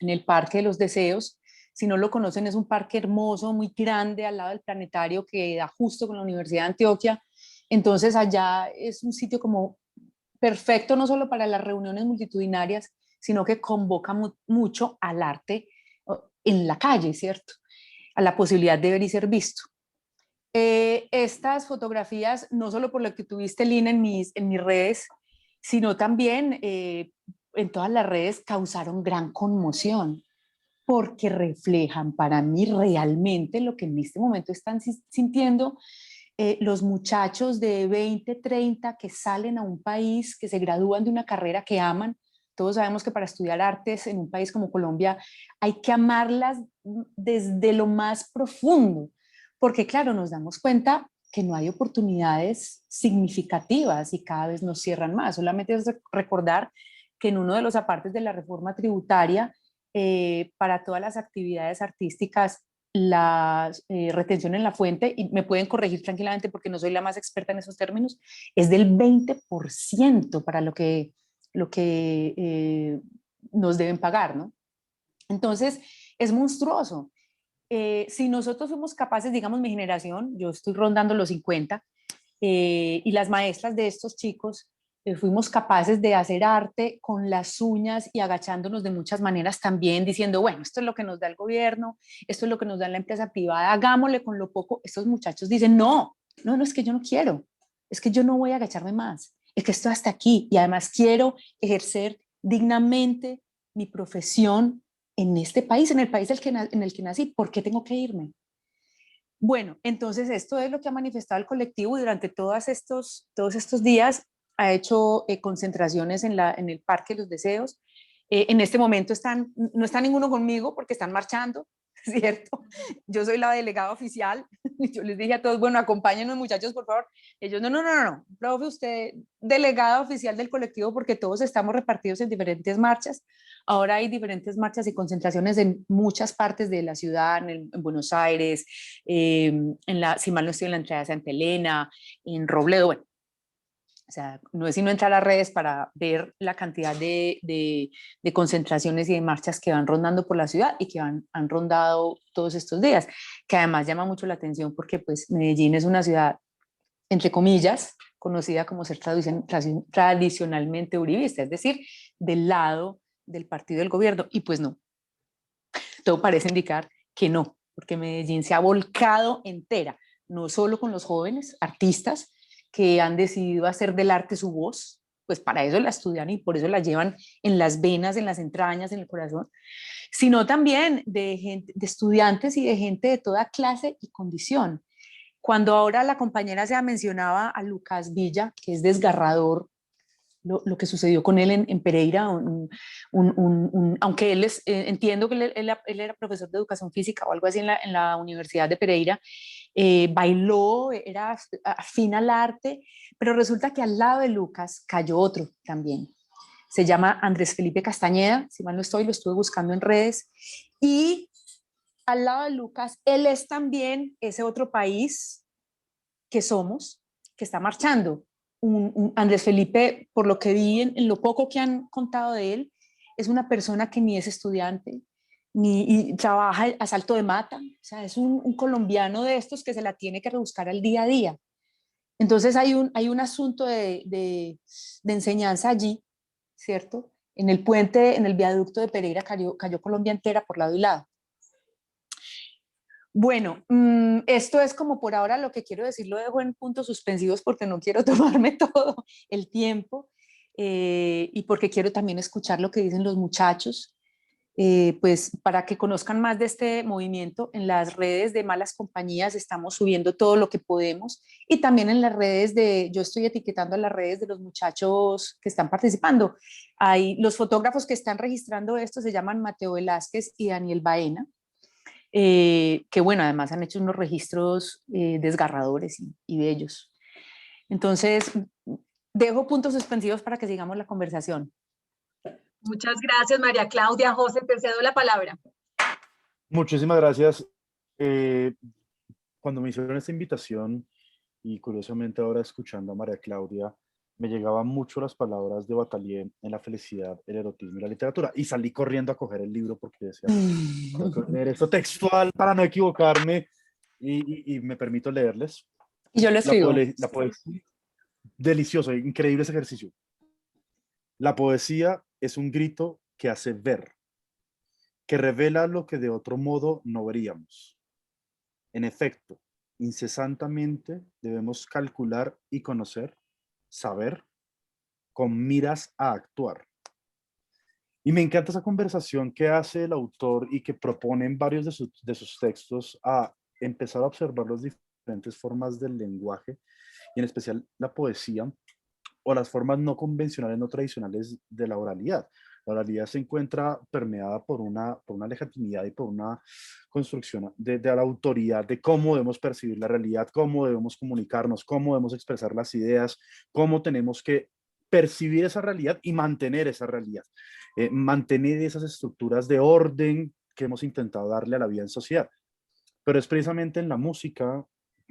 el Parque de los Deseos. Si no lo conocen, es un parque hermoso, muy grande, al lado del planetario que da justo con la Universidad de Antioquia. Entonces allá es un sitio como perfecto no solo para las reuniones multitudinarias, sino que convoca mucho al arte en la calle, ¿cierto? A la posibilidad de ver y ser visto. Estas fotografías, no solo por lo que tuviste, Lina, en mis redes, sino también en todas las redes causaron gran conmoción, porque reflejan para mí realmente lo que en este momento están sintiendo los muchachos de 20, 30 que salen a un país, que se gradúan de una carrera que aman. Todos sabemos que para estudiar artes en un país como Colombia hay que amarlas desde lo más profundo, porque claro, nos damos cuenta que no hay oportunidades significativas y cada vez nos cierran más. Solamente es recordar que en uno de los apartes de la reforma tributaria, para todas las actividades artísticas, la retención en la fuente, y me pueden corregir tranquilamente porque no soy la más experta en esos términos, es del 20% para lo que nos deben pagar, ¿no? Entonces, es monstruoso. Si nosotros fuimos capaces, digamos mi generación, yo estoy rondando los 50, y las maestras de estos chicos, fuimos capaces de hacer arte con las uñas y agachándonos de muchas maneras también, diciendo, bueno, esto es lo que nos da el gobierno, esto es lo que nos da la empresa privada, hagámosle con lo poco. Estos muchachos dicen, no, es que yo no quiero, es que yo no voy a agacharme más, es que estoy hasta aquí y además quiero ejercer dignamente mi profesión en este país, en el país en el que nací. ¿Por qué tengo que irme? Bueno, entonces esto es lo que ha manifestado el colectivo y durante todos estos días ha hecho concentraciones en el Parque de los Deseos. En este momento no está ninguno conmigo porque están marchando, ¿cierto? Yo soy la delegada oficial. Yo les dije a todos, bueno, acompáñenos muchachos, por favor. Ellos, no, profe, usted delegada oficial del colectivo porque todos estamos repartidos en diferentes marchas. Ahora hay diferentes marchas y concentraciones en muchas partes de la ciudad, en Buenos Aires, si mal no estoy, en la entrada de Santa Elena, en Robledo, bueno. O sea, no es sino entrar a las redes para ver la cantidad de concentraciones y de marchas que van rondando por la ciudad y que han rondado todos estos días, que además llama mucho la atención porque pues Medellín es una ciudad, entre comillas, conocida como ser tradicionalmente uribista, es decir, del lado del partido del gobierno, y pues no, todo parece indicar que no, porque Medellín se ha volcado entera, no solo con los jóvenes artistas, que han decidido hacer del arte su voz, pues para eso la estudian y por eso la llevan en las venas, en las entrañas, en el corazón, sino también de estudiantes y de gente de toda clase y condición. Cuando ahora la compañera se mencionaba a Lucas Villa, que es desgarrador lo que sucedió con él en Pereira, aunque él entiendo que él era profesor de educación física o algo así en la Universidad de Pereira, bailó, era afín al arte, pero resulta que al lado de Lucas cayó otro también. Se llama Andrés Felipe Castañeda, si mal no estoy, lo estuve buscando en redes, y al lado de Lucas, él es también ese otro país que somos, que está marchando. Andrés Felipe, por lo que vi en lo poco que han contado de él, es una persona que ni es estudiante, y trabaja a salto de mata, o sea, es un colombiano de estos que se la tiene que rebuscar al día a día. Entonces hay un asunto de enseñanza allí, ¿cierto? En el puente, en el viaducto de Pereira cayó Colombia entera por lado y lado. Bueno, esto es como por ahora lo que quiero decir, lo dejo en puntos suspensivos porque no quiero tomarme todo el tiempo y porque quiero también escuchar lo que dicen los muchachos, pues para que conozcan más de este movimiento. En las redes de Malas Compañías estamos subiendo todo lo que podemos y también en las redes yo estoy etiquetando a las redes de los muchachos que están participando. Hay los fotógrafos que están registrando esto se llaman Mateo Velázquez y Daniel Baena. Que bueno, además han hecho unos registros desgarradores y bellos. Entonces, dejo puntos suspensivos para que sigamos la conversación. Muchas gracias, María Claudia. José, te cedo la palabra. Muchísimas gracias. Cuando me hicieron esta invitación, y curiosamente ahora escuchando a María Claudia, me llegaban mucho las palabras de Batallé en La felicidad, el erotismo y la literatura. Y salí corriendo a coger el libro porque decía, tengo que leer esto textual para no equivocarme, y me permito leerles. Y yo lo escribo. La poesía, delicioso, increíble ese ejercicio. La poesía es un grito que hace ver, que revela lo que de otro modo no veríamos. En efecto, incesantemente debemos calcular y conocer, saber, con miras a actuar. Y me encanta esa conversación que hace el autor y que propone en varios de sus textos a empezar a observar las diferentes formas del lenguaje, y en especial la poesía, o las formas no convencionales, no tradicionales de la oralidad. La oralidad se encuentra permeada por una legitimidad y por una construcción de la autoridad de cómo debemos percibir la realidad, cómo debemos comunicarnos, cómo debemos expresar las ideas, cómo tenemos que percibir esa realidad y mantener esa realidad, mantener esas estructuras de orden que hemos intentado darle a la vida en sociedad. Pero es precisamente en la música,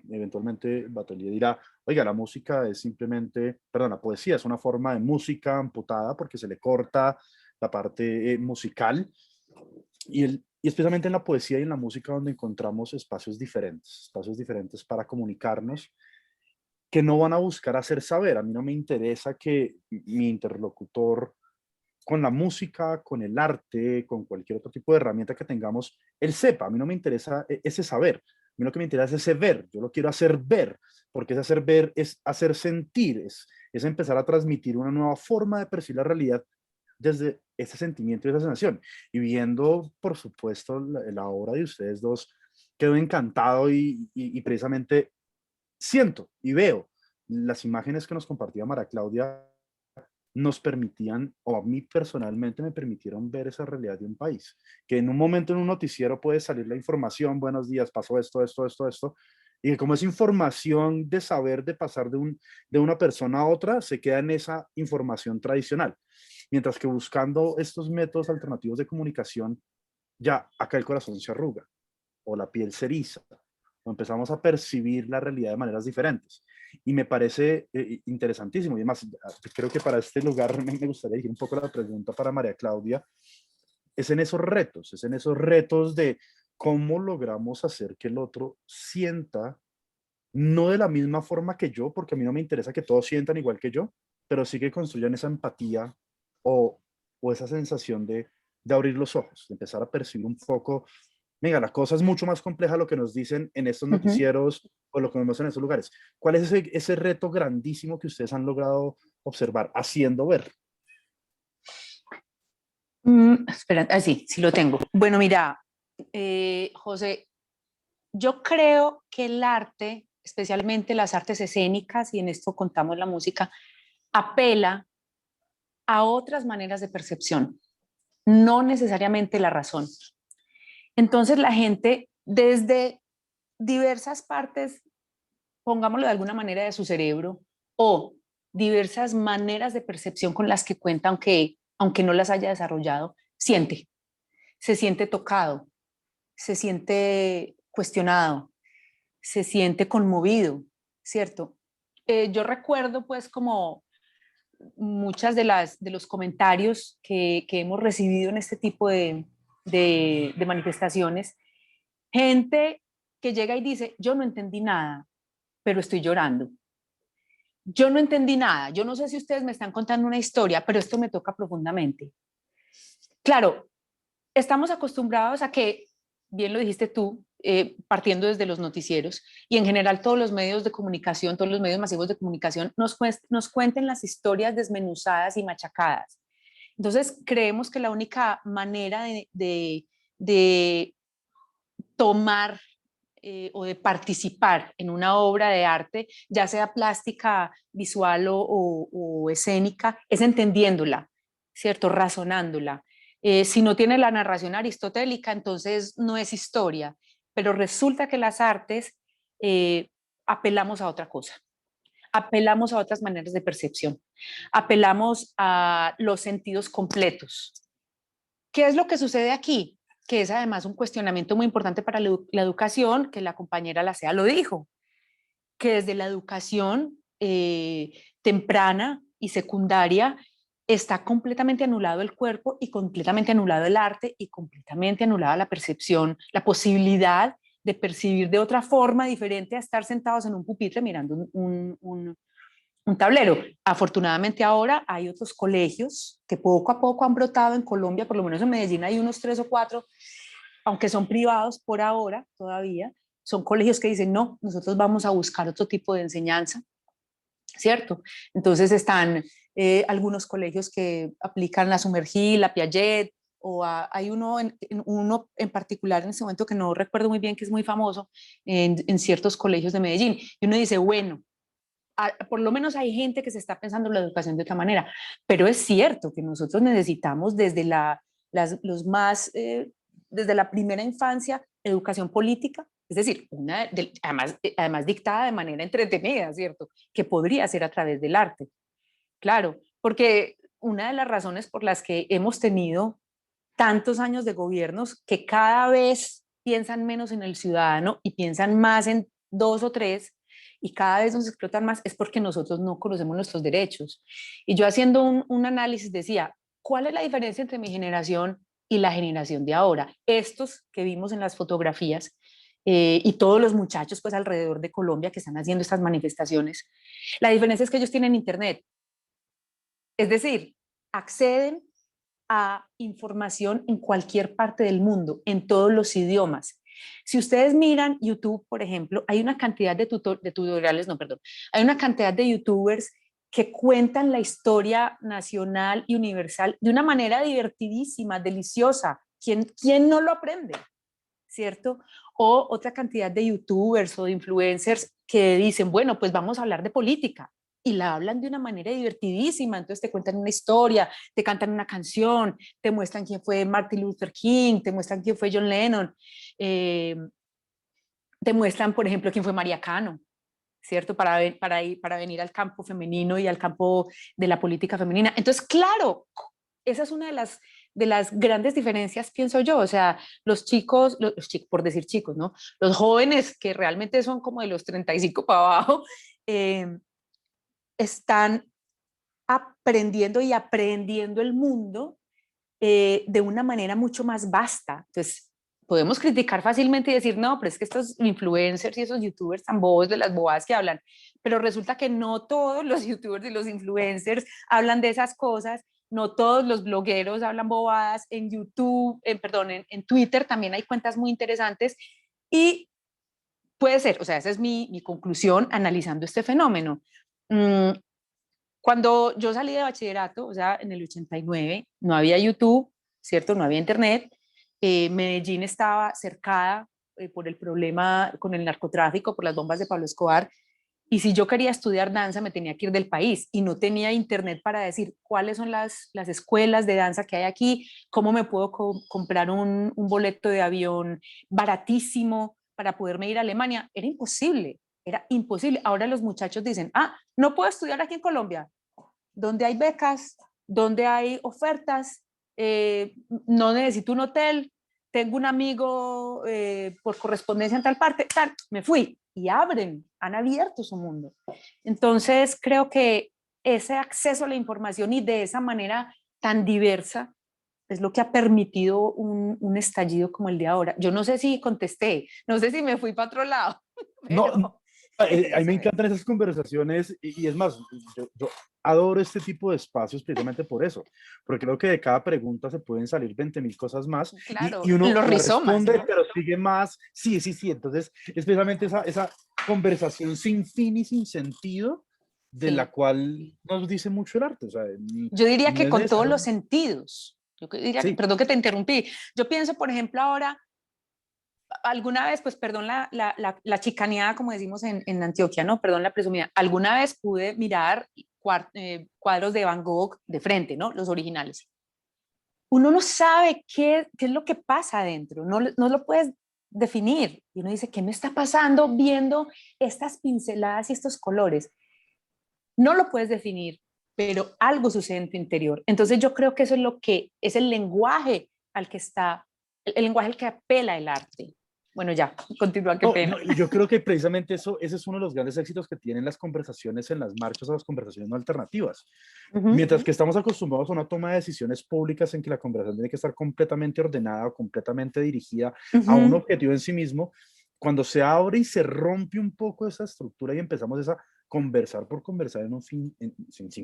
eventualmente Batelier dirá, oiga, la música es simplemente, perdón, la poesía es una forma de música amputada porque se le corta la parte musical, y especialmente en la poesía y en la música donde encontramos espacios diferentes para comunicarnos, que no van a buscar hacer saber. A mí no me interesa que mi interlocutor con la música, con el arte, con cualquier otro tipo de herramienta que tengamos, él sepa. A mí no me interesa ese saber. A mí lo que me interesa es ese ver. Yo lo quiero hacer ver, porque ese hacer ver es hacer sentir, es empezar a transmitir una nueva forma de percibir la realidad desde ese sentimiento y esa sensación. Y viendo, por supuesto, la obra de ustedes dos, quedo encantado y precisamente siento y veo las imágenes que nos compartía María Claudia nos permitían, o a mí personalmente me permitieron ver esa realidad de un país, que en un momento en un noticiero puede salir la información, buenos días, pasó esto, y como es información de saber, de pasar de una persona a otra, se queda en esa información tradicional. Mientras que buscando estos métodos alternativos de comunicación, ya acá el corazón se arruga, o la piel se eriza, o empezamos a percibir la realidad de maneras diferentes. Y me parece interesantísimo. Y además, creo que para este lugar me gustaría dirigir un poco la pregunta para María Claudia. Es en esos retos de cómo logramos hacer que el otro sienta, no de la misma forma que yo, porque a mí no me interesa que todos sientan igual que yo, pero sí que construyan esa empatía o esa sensación de abrir los ojos, de empezar a percibir un poco. Venga, la cosa es mucho más compleja lo que nos dicen en estos noticieros o lo que vemos en estos lugares. ¿Cuál es ese reto grandísimo que ustedes han logrado observar, haciendo ver? Espera, sí lo tengo. Bueno, mira, José, yo creo que el arte, especialmente las artes escénicas, y en esto contamos la música, apela a otras maneras de percepción, no necesariamente la razón. Entonces la gente desde diversas partes, pongámoslo de alguna manera, de su cerebro, o diversas maneras de percepción con las que cuenta, aunque no las haya desarrollado, se siente tocado, se siente cuestionado, se siente conmovido, ¿cierto? Yo recuerdo pues como muchas de los comentarios que hemos recibido en este tipo de manifestaciones, gente que llega y dice, yo no entendí nada, pero estoy llorando. Yo no entendí nada, yo no sé si ustedes me están contando una historia, pero esto me toca profundamente. Claro, estamos acostumbrados a que, bien lo dijiste tú, partiendo desde los noticieros y en general todos los medios de comunicación, todos los medios masivos de comunicación nos cuenten las historias desmenuzadas y machacadas. Entonces creemos que la única manera de tomar o de participar en una obra de arte, ya sea plástica, visual o escénica, es entendiéndola, ¿cierto? Razonándola. Si no tiene la narración aristotélica, entonces no es historia, pero resulta que las artes apelamos a otra cosa, apelamos a otras maneras de percepción, apelamos a los sentidos completos. ¿Qué es lo que sucede aquí? Que es además un cuestionamiento muy importante para la educación, que la compañera Lacea lo dijo, que desde la educación temprana y secundaria está completamente anulado el cuerpo y completamente anulado el arte y completamente anulada la percepción, la posibilidad de percibir de otra forma diferente a estar sentados en un pupitre mirando un tablero. Afortunadamente ahora hay otros colegios que poco a poco han brotado en Colombia, por lo menos en Medellín hay unos 3 o 4, aunque son privados por ahora todavía, son colegios que dicen, no, nosotros vamos a buscar otro tipo de enseñanza, ¿cierto? Entonces están algunos colegios que aplican la Sumergí, la Piaget, o hay uno en particular en este momento que no recuerdo muy bien, que es muy famoso en ciertos colegios de Medellín. Y uno dice, bueno, por lo menos hay gente que se está pensando en la educación de otra manera, pero es cierto que nosotros necesitamos desde desde la primera infancia educación política, es decir, además dictada de manera entretenida, ¿cierto? Que podría ser a través del arte. Claro, porque una de las razones por las que hemos tenido tantos años de gobiernos que cada vez piensan menos en el ciudadano y piensan más en 2 o 3 y cada vez nos explotan más es porque nosotros no conocemos nuestros derechos. Y yo haciendo un análisis decía, ¿cuál es la diferencia entre mi generación y la generación de ahora? Estos que vimos en las fotografías y todos los muchachos pues alrededor de Colombia que están haciendo estas manifestaciones, la diferencia es que ellos tienen internet. Es decir, acceden a información en cualquier parte del mundo, en todos los idiomas. Si ustedes miran YouTube, por ejemplo, hay una cantidad de tutoriales, no, perdón, hay una cantidad de youtubers que cuentan la historia nacional y universal de una manera divertidísima, deliciosa. ¿Quién no lo aprende? ¿Cierto? O otra cantidad de youtubers o de influencers que dicen, bueno, pues vamos a hablar de política. Y la hablan de una manera divertidísima, entonces te cuentan una historia, te cantan una canción, te muestran quién fue Martin Luther King, te muestran quién fue John Lennon, te muestran, por ejemplo, quién fue María Cano, ¿cierto? Para venir al campo femenino y al campo de la política femenina. Entonces, claro, esa es una de las grandes diferencias, pienso yo, o sea, los chicos, por decir chicos, ¿no? Los jóvenes que realmente son como de los 35 para abajo, están aprendiendo y aprendiendo el mundo de una manera mucho más vasta. Entonces, podemos criticar fácilmente y decir, no, pero es que estos influencers y esos youtubers tan bobos de las bobadas que hablan, pero resulta que no todos los youtubers y los influencers hablan de esas cosas, no todos los blogueros hablan bobadas, en YouTube, en Twitter también hay cuentas muy interesantes y puede ser, o sea, esa es mi conclusión analizando este fenómeno. Cuando yo salí de bachillerato, o sea, en el 89, no había YouTube, ¿cierto? No había internet. Medellín estaba cercada por el problema con el narcotráfico, por las bombas de Pablo Escobar. Y si yo quería estudiar danza, me tenía que ir del país y no tenía internet para decir cuáles son las escuelas de danza que hay aquí, cómo me puedo comprar un boleto de avión baratísimo para poderme ir a Alemania. Era imposible, era imposible. Ahora los muchachos dicen, no puedo estudiar aquí en Colombia, donde hay becas, donde hay ofertas, no necesito un hotel, tengo un amigo por correspondencia en tal parte, tal, me fui. Y han abierto su mundo. Entonces creo que ese acceso a la información y de esa manera tan diversa es lo que ha permitido un estallido como el de ahora. Yo no sé si contesté, no sé si me fui para otro lado. Pero No, a mí me encantan esas conversaciones y es más, yo adoro este tipo de espacios precisamente por eso, porque creo que de cada pregunta se pueden salir 20.000 cosas más claro, y uno los la rizomas, responde, ¿no? pero sigue más. Sí, entonces es precisamente esa conversación sin fin y sin sentido de Sí. la cual nos dice mucho el arte. O sea, Yo diría no que es con todos necesario. los sentidos. Yo diría, Sí. perdón que te interrumpí. Yo pienso, por ejemplo, ahora, alguna vez, pues perdón la chicaneada, como decimos en Antioquia, ¿no? Perdón la presumida. Alguna vez pude mirar cuadros de Van Gogh de frente, ¿no? Los originales. Uno no sabe qué es lo que pasa adentro, no lo puedes definir. Y uno dice, ¿qué me está pasando viendo estas pinceladas y estos colores? No lo puedes definir, pero algo sucede en tu interior. Entonces yo creo que eso es lo que es el lenguaje al que está, el lenguaje al que apela el arte. Bueno, ya, continúa, qué No, pena. y yo creo que precisamente ese es uno de los grandes éxitos que tienen las conversaciones en las marchas o las conversaciones no alternativas. Mientras que estamos acostumbrados a una toma de decisiones públicas en que la conversación tiene que estar completamente ordenada o completamente dirigida a un objetivo en sí mismo, cuando se abre y se rompe un poco esa estructura y empezamos a conversar por conversar en un sin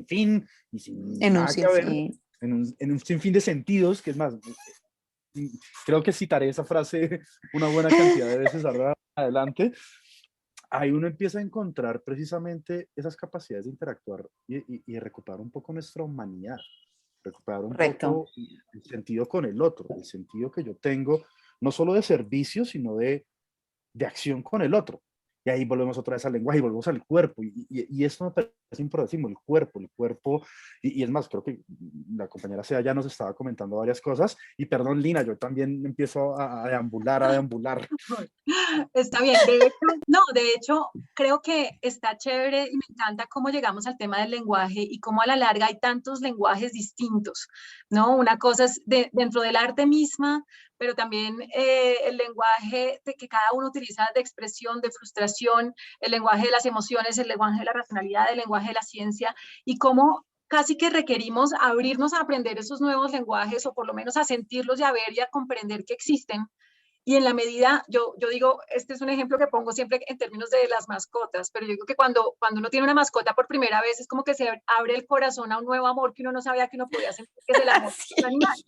fin y sin En un nada que ver, sinfín. en un sinfín de sentidos, que es más, creo que citaré esa frase una buena cantidad de veces adelante. Ahí uno empieza a encontrar precisamente esas capacidades de interactuar y recuperar un poco nuestra humanidad, recuperar un Correcto. poco el sentido con el otro, el sentido que yo tengo, no solo de servicio, sino de acción con el otro. Y ahí volvemos otra vez al lenguaje y volvemos al cuerpo. Y esto me parece importantísimo, el cuerpo. Y es más, creo que la compañera Sea ya nos estaba comentando varias cosas. Y perdón, Lina, yo también empiezo a deambular. Está bien, de hecho, creo que está chévere y me encanta cómo llegamos al tema del lenguaje y cómo a la larga hay tantos lenguajes distintos, ¿no? Una cosa es dentro del arte misma, pero también el lenguaje que cada uno utiliza de expresión, de frustración, el lenguaje de las emociones, el lenguaje de la racionalidad, el lenguaje de la ciencia, y cómo casi que requerimos abrirnos a aprender esos nuevos lenguajes, o por lo menos a sentirlos y a ver y a comprender que existen. Y en la medida, yo digo, este es un ejemplo que pongo siempre en términos de las mascotas, pero yo digo que cuando uno tiene una mascota por primera vez, es como que se abre el corazón a un nuevo amor que uno no sabía que uno podía sentir, que es el amor por el animal.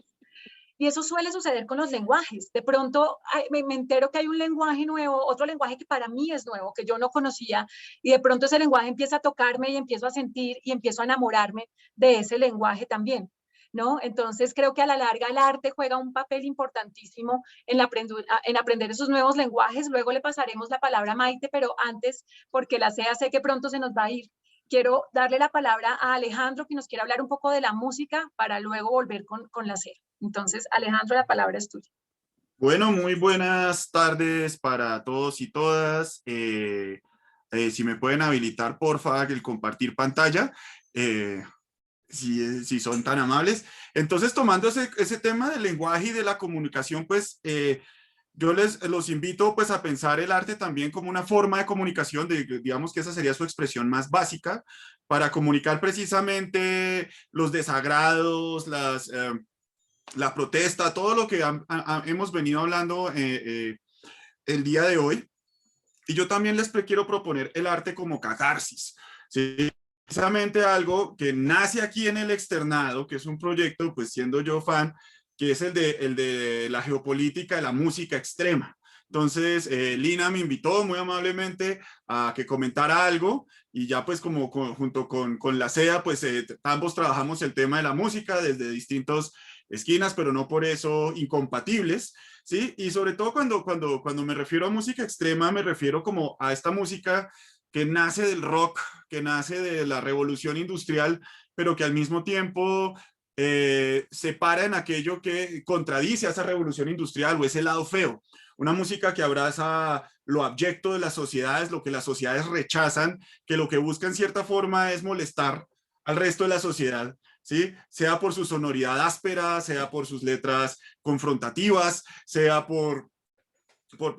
Y eso suele suceder con los lenguajes. De pronto me entero que hay un lenguaje nuevo, otro lenguaje que para mí es nuevo, que yo no conocía, y de pronto ese lenguaje empieza a tocarme y empiezo a sentir y empiezo a enamorarme de ese lenguaje también, ¿no? Entonces creo que a la larga el arte juega un papel importantísimo en aprender esos nuevos lenguajes. Luego le pasaremos la palabra a Maite, pero antes, porque la Sea sé que pronto se nos va a ir, quiero darle la palabra a Alejandro, que nos quiere hablar un poco de la música para luego volver con la Sea. Entonces, Alejandro, la palabra es tuya. Bueno, muy buenas tardes para todos y todas. Si me pueden habilitar, porfa, el compartir pantalla, si son tan amables. Entonces, tomando ese tema del lenguaje y de la comunicación, pues yo los invito pues a pensar el arte también como una forma de comunicación, digamos que esa sería su expresión más básica, para comunicar precisamente los desagrados, la protesta, todo lo que hemos venido hablando el día de hoy. Y yo también les quiero proponer el arte como catarsis, ¿sí? Precisamente algo que nace aquí en el externado, que es un proyecto, pues siendo yo fan, que es el de la geopolítica de la música extrema. Entonces, Lina me invitó muy amablemente a que comentara algo, y ya pues como junto con la Sea, pues ambos trabajamos el tema de la música desde distintos esquinas, pero no por eso incompatibles, ¿sí? Y sobre todo cuando me refiero a música extrema, me refiero como a esta música que nace del rock, que nace de la revolución industrial, pero que al mismo tiempo se para en aquello que contradice a esa revolución industrial o ese lado feo. Una música que abraza lo abyecto de las sociedades, lo que las sociedades rechazan, que lo que busca en cierta forma es molestar al resto de la sociedad, ¿sí? Sea por su sonoridad áspera, sea por sus letras confrontativas, sea por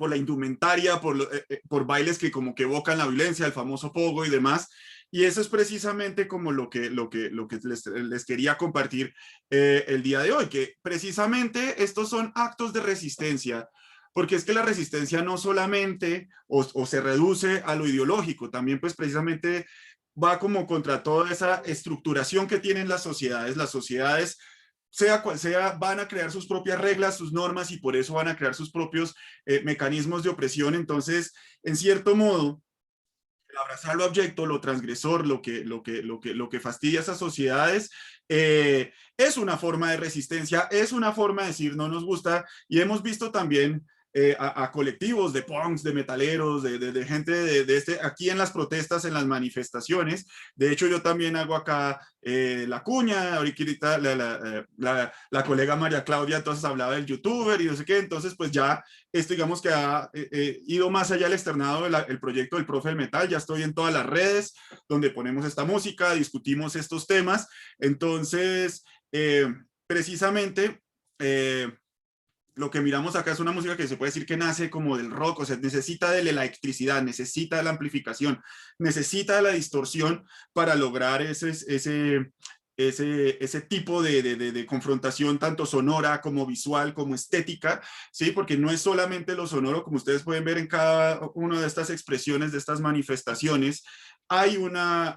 la indumentaria, por bailes que como que evocan la violencia, el famoso pogo y demás. Y eso es precisamente como lo que les quería compartir el día de hoy, que precisamente estos son actos de resistencia, porque es que la resistencia no solamente o se reduce a lo ideológico, también pues precisamente va como contra toda esa estructuración que tienen las sociedades. Las sociedades, sea cual sea, van a crear sus propias reglas, sus normas, y por eso van a crear sus propios mecanismos de opresión. Entonces, en cierto modo, el abrazar lo abyecto, lo transgresor, lo que fastidia a esas sociedades, es una forma de resistencia, es una forma de decir no nos gusta. Y hemos visto también a colectivos de punks, de metaleros, de gente aquí en las protestas, en las manifestaciones. De hecho, yo también hago acá la cuña. Ahorita la colega María Claudia entonces hablaba del youtuber y no sé qué. Entonces, pues ya esto digamos que ha ido más allá del externado el proyecto del Profe del Metal. Ya estoy en todas las redes donde ponemos esta música, discutimos estos temas. Entonces, precisamente, lo que miramos acá es una música que se puede decir que nace como del rock, o sea, necesita de la electricidad, necesita de la amplificación, necesita de la distorsión para lograr ese tipo de confrontación, tanto sonora como visual, como estética, ¿sí? Porque no es solamente lo sonoro, como ustedes pueden ver en cada una de estas expresiones, de estas manifestaciones. Hay una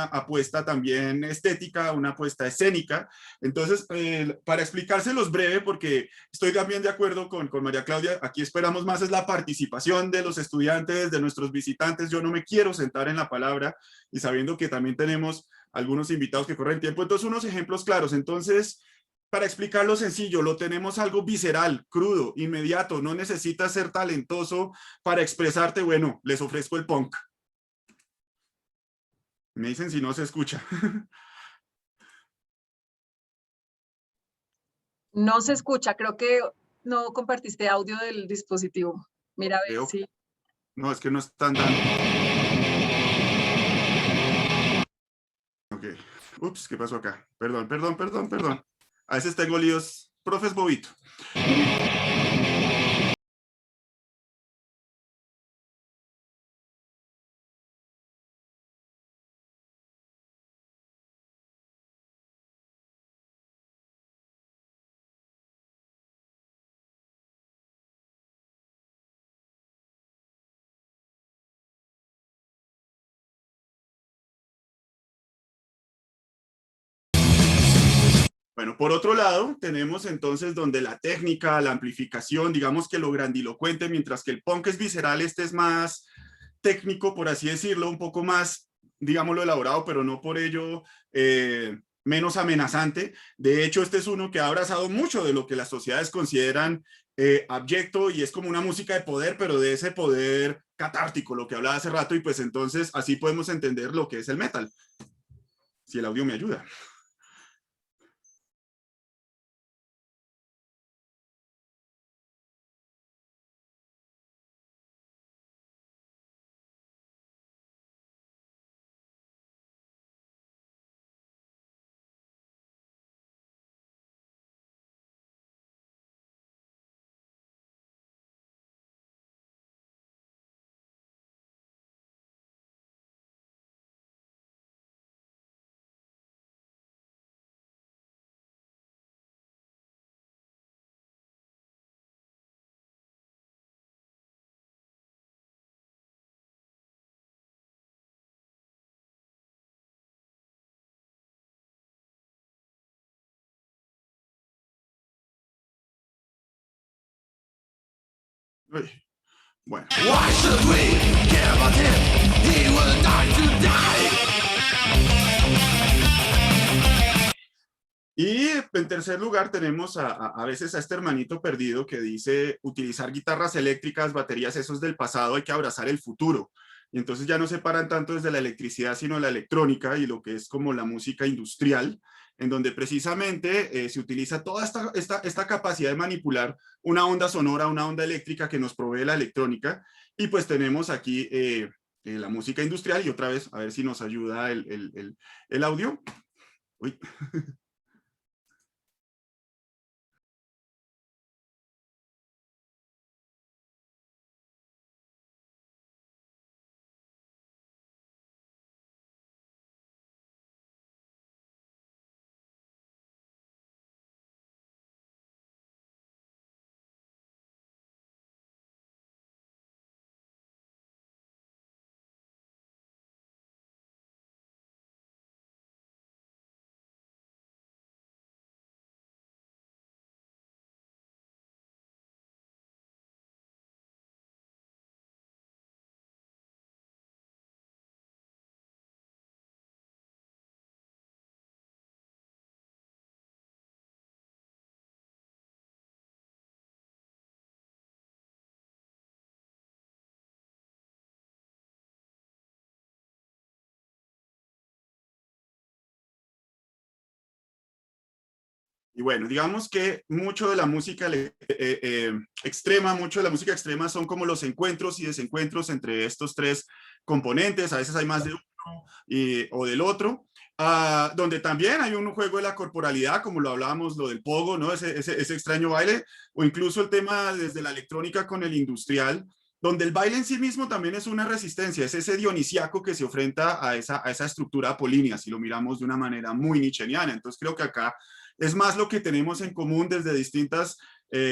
apuesta también estética, una apuesta escénica. Entonces, para explicárselos breve, porque estoy también de acuerdo con María Claudia, aquí esperamos más es la participación de los estudiantes, de nuestros visitantes. Yo no me quiero sentar en la palabra, y sabiendo que también tenemos algunos invitados que corren tiempo. Entonces, unos ejemplos claros. Entonces, para explicarlo sencillo, lo tenemos algo visceral, crudo, inmediato. No necesitas ser talentoso para expresarte. Bueno, les ofrezco el punk. Me dicen si no se escucha. No se escucha, creo que no compartiste audio del dispositivo. Mira, a ver si... No, es que no están dando. Ok. Ups, ¿qué pasó acá? Perdón. A veces tengo líos. Profes bobito. Bueno, por otro lado, tenemos entonces donde la técnica, la amplificación, digamos que lo grandilocuente, mientras que el punk es visceral, este es más técnico, por así decirlo, un poco más, digámoslo, elaborado, pero no por ello menos amenazante. De hecho, este es uno que ha abrazado mucho de lo que las sociedades consideran abyecto, y es como una música de poder, pero de ese poder catártico, lo que hablaba hace rato, y pues entonces así podemos entender lo que es el metal. Si el audio me ayuda. Uy, bueno. Y en tercer lugar tenemos a veces a este hermanito perdido que dice utilizar guitarras eléctricas, baterías, eso es del pasado, hay que abrazar el futuro. y entonces ya no separan tanto desde la electricidad, sino la electrónica y lo que es como la música industrial, en donde precisamente se utiliza toda esta capacidad de manipular una onda sonora, una onda eléctrica que nos provee la electrónica, y pues tenemos aquí la música industrial, y otra vez, a ver si nos ayuda el audio. Uy. Y bueno, digamos que mucho de la música extrema, mucho de la música extrema son como los encuentros y desencuentros entre estos tres componentes. A veces hay más de uno o del otro. Donde también hay un juego de la corporalidad, como lo hablábamos, lo del pogo, ¿no? Ese extraño baile, o incluso el tema desde la electrónica con el industrial, donde el baile en sí mismo también es una resistencia, es ese dionisiaco que se enfrenta a esa estructura apolínea, si lo miramos de una manera muy nietzscheana. Entonces creo que acá es más lo que tenemos en común desde distintas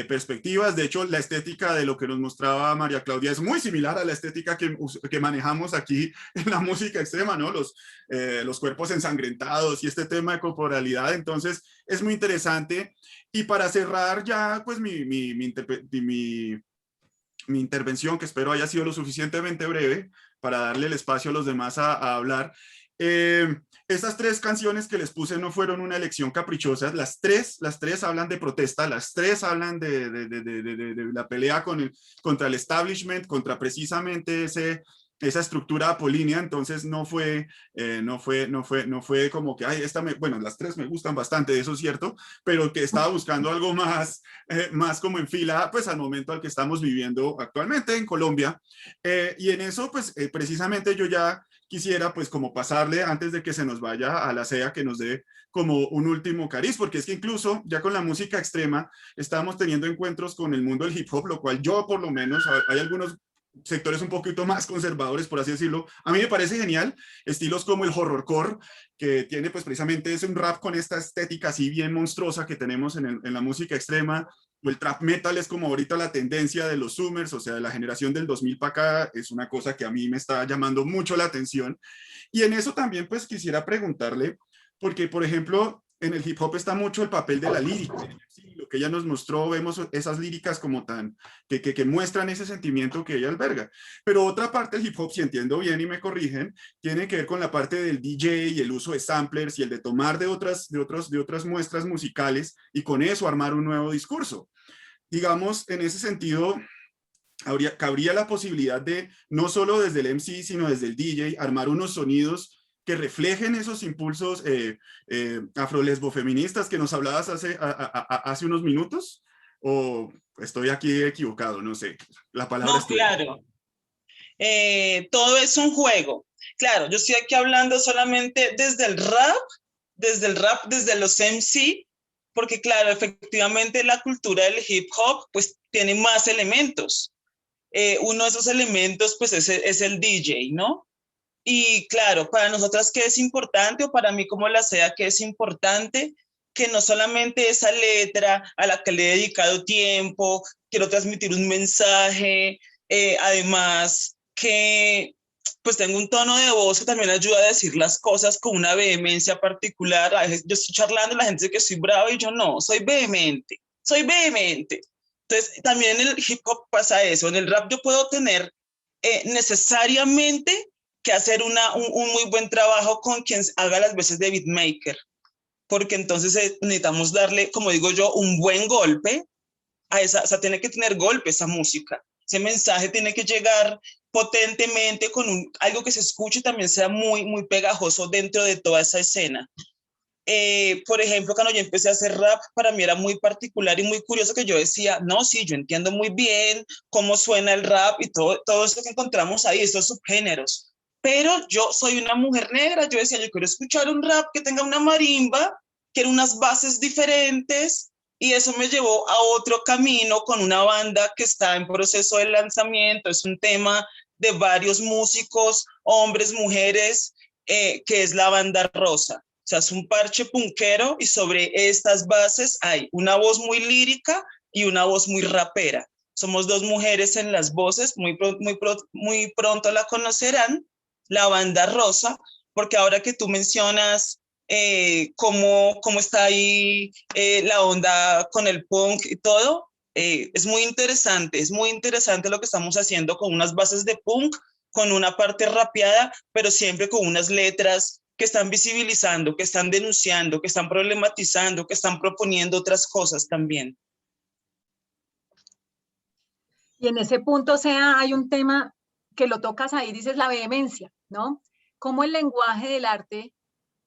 perspectivas. De hecho, la estética de lo que nos mostraba María Claudia es muy similar a la estética que manejamos aquí en la música extrema, ¿no? Los cuerpos ensangrentados y este tema de corporalidad. Entonces, es muy interesante. Y para cerrar ya, pues, mi intervención, que espero haya sido lo suficientemente breve para darle el espacio a los demás a hablar. Estas tres canciones que les puse no fueron una elección caprichosa, las tres hablan de protesta, las tres hablan de la pelea contra el establishment, contra precisamente esa estructura apolínea. Entonces no fue como que, ay, bueno, las tres me gustan bastante, eso es cierto, pero que estaba buscando algo más como en fila, pues al momento al que estamos viviendo actualmente en Colombia. Y en eso, pues precisamente yo ya quisiera pues como pasarle, antes de que se nos vaya, a la CEA que nos dé como un último cariz, porque es que incluso ya con la música extrema estamos teniendo encuentros con el mundo del hip hop, lo cual yo por lo menos, hay algunos sectores un poquito más conservadores, por así decirlo, a mí me parece genial, estilos como el horrorcore, que tiene pues precisamente es un rap con esta estética así bien monstruosa que tenemos en la música extrema, o el trap metal es como ahorita la tendencia de los zoomers, o sea, de la generación del 2000 para acá, es una cosa que a mí me está llamando mucho la atención. Y en eso también pues quisiera preguntarle, porque por ejemplo, en el hip hop está mucho el papel de la lírica. Sí, lo que ella nos mostró, vemos esas líricas como que muestran ese sentimiento que ella alberga. Pero otra parte del hip hop, si entiendo bien y me corrigen, tiene que ver con la parte del DJ y el uso de samplers y el de tomar de otras muestras musicales y con eso armar un nuevo discurso. Digamos, en ese sentido, cabría la posibilidad de, no solo desde el MC, sino desde el DJ, armar unos sonidos que reflejen esos impulsos afrolesbofeministas que nos hablabas hace unos minutos, o estoy aquí equivocado, no sé, la palabra no, claro. Todo es un juego. Claro, yo estoy aquí hablando solamente desde el rap, desde los MC, porque claro, efectivamente la cultura del hip hop pues tiene más elementos. Uno de esos elementos pues es el DJ, ¿no? Y claro, para nosotras que es importante, o para mí como la CEA que es importante, que no solamente esa letra a la que le he dedicado tiempo, quiero transmitir un mensaje, además que pues tengo un tono de voz que también ayuda a decir las cosas con una vehemencia particular. A veces yo estoy charlando y la gente dice que soy brava y yo no, soy vehemente. Entonces también en el hip hop pasa eso, en el rap yo puedo tener necesariamente que hacer un muy buen trabajo con quien haga las veces de beatmaker, porque entonces necesitamos darle, como digo yo, un buen golpe a esa, o sea, tiene que tener golpe esa música, ese mensaje tiene que llegar potentemente, con algo que se escuche también sea muy, muy pegajoso dentro de toda esa escena. Por ejemplo, cuando yo empecé a hacer rap, para mí era muy particular y muy curioso que yo decía, no, sí, yo entiendo muy bien cómo suena el rap y todo esto que encontramos ahí, estos subgéneros, pero yo soy una mujer negra, yo decía, yo quiero escuchar un rap que tenga una marimba, quiero unas bases diferentes, y eso me llevó a otro camino con una banda que está en proceso de lanzamiento. Es un tema de varios músicos, hombres, mujeres, que es la Banda Rosa. O sea, es un parche punkero y sobre estas bases hay una voz muy lírica y una voz muy rapera. Somos dos mujeres en las voces, muy pronto la conocerán, la Banda Rosa, porque ahora que tú mencionas cómo está ahí la onda con el punk y todo, es muy interesante lo que estamos haciendo con unas bases de punk, con una parte rapeada, pero siempre con unas letras que están visibilizando, que están denunciando, que están problematizando, que están proponiendo otras cosas también. Y en ese punto, o sea, hay un tema que lo tocas ahí, dices la vehemencia, ¿no? Cómo el lenguaje del arte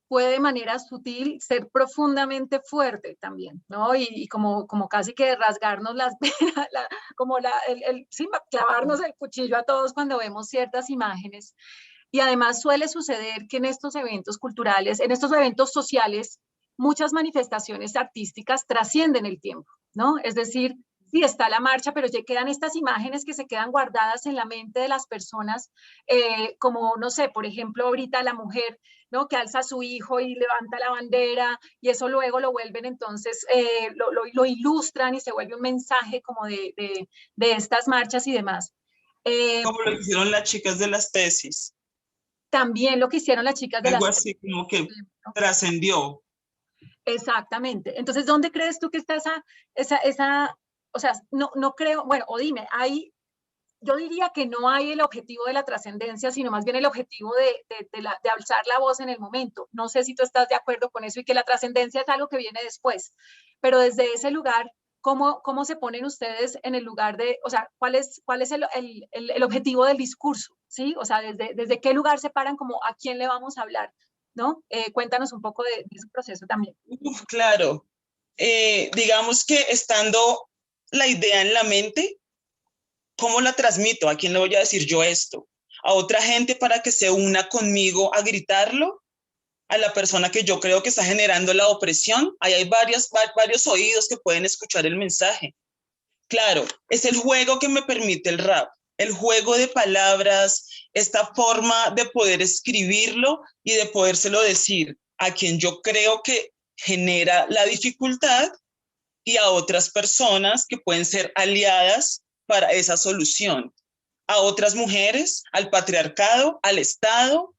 puede de manera sutil ser profundamente fuerte también, ¿no? Y como casi que rasgarnos las venas, sí, clavarnos el cuchillo a todos cuando vemos ciertas imágenes. Y además suele suceder que en estos eventos culturales, en estos eventos sociales, muchas manifestaciones artísticas trascienden el tiempo, ¿no? Es decir, sí está la marcha, pero ya quedan estas imágenes que se quedan guardadas en la mente de las personas, como, no sé, por ejemplo, ahorita la mujer, ¿no? Que alza a su hijo y levanta la bandera, y eso luego lo vuelven entonces, lo ilustran y se vuelve un mensaje como de estas marchas y demás. Como lo hicieron las chicas de las tesis. También lo que hicieron las chicas de algo las así como que trascendió. Exactamente. Entonces, ¿dónde crees tú que está esa, o sea, no creo, bueno, o dime, yo diría que no hay el objetivo de la trascendencia, sino más bien el objetivo de alzar la voz en el momento. No sé si tú estás de acuerdo con eso y que la trascendencia es algo que viene después, pero desde ese lugar, ¿cómo se ponen ustedes en el lugar de, o sea, cuál es el objetivo del discurso? ¿Sí? O sea, desde qué lugar se paran, como a quién le vamos a hablar, ¿no? Cuéntanos un poco de ese proceso también. Claro. Digamos que estando la idea en la mente, ¿cómo la transmito? ¿A quién le voy a decir yo esto? ¿A otra gente para que se una conmigo a gritarlo? ¿A la persona que yo creo que está generando la opresión? Ahí hay varios oídos que pueden escuchar el mensaje. Claro, es el juego que me permite el rap, el juego de palabras, esta forma de poder escribirlo y de podérselo decir a quien yo creo que genera la dificultad y a otras personas que pueden ser aliadas para esa solución, a otras mujeres, al patriarcado, al Estado.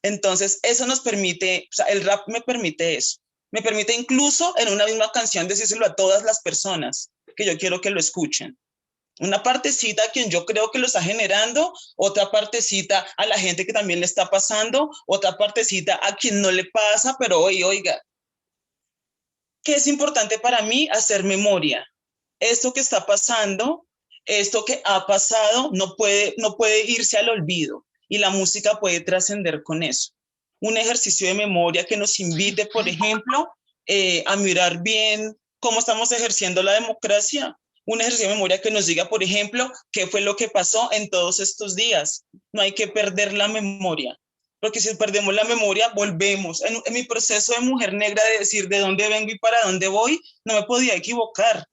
Entonces, eso nos permite, o sea, el rap me permite eso. Me permite incluso en una misma canción decírselo a todas las personas que yo quiero que lo escuchen. Una partecita a quien yo creo que lo está generando, otra partecita a la gente que también le está pasando, otra partecita a quien no le pasa, pero oiga, ¿qué es importante para mí? Hacer memoria. Esto que está pasando, esto que ha pasado, no puede irse al olvido, y la música puede trascender con eso. Un ejercicio de memoria que nos invite, por ejemplo, a mirar bien cómo estamos ejerciendo la democracia. Un ejercicio de memoria que nos diga, por ejemplo, qué fue lo que pasó en todos estos días. No hay que perder la memoria, porque si perdemos la memoria, volvemos. En mi proceso de mujer negra, de decir de dónde vengo y para dónde voy, no me podía equivocar,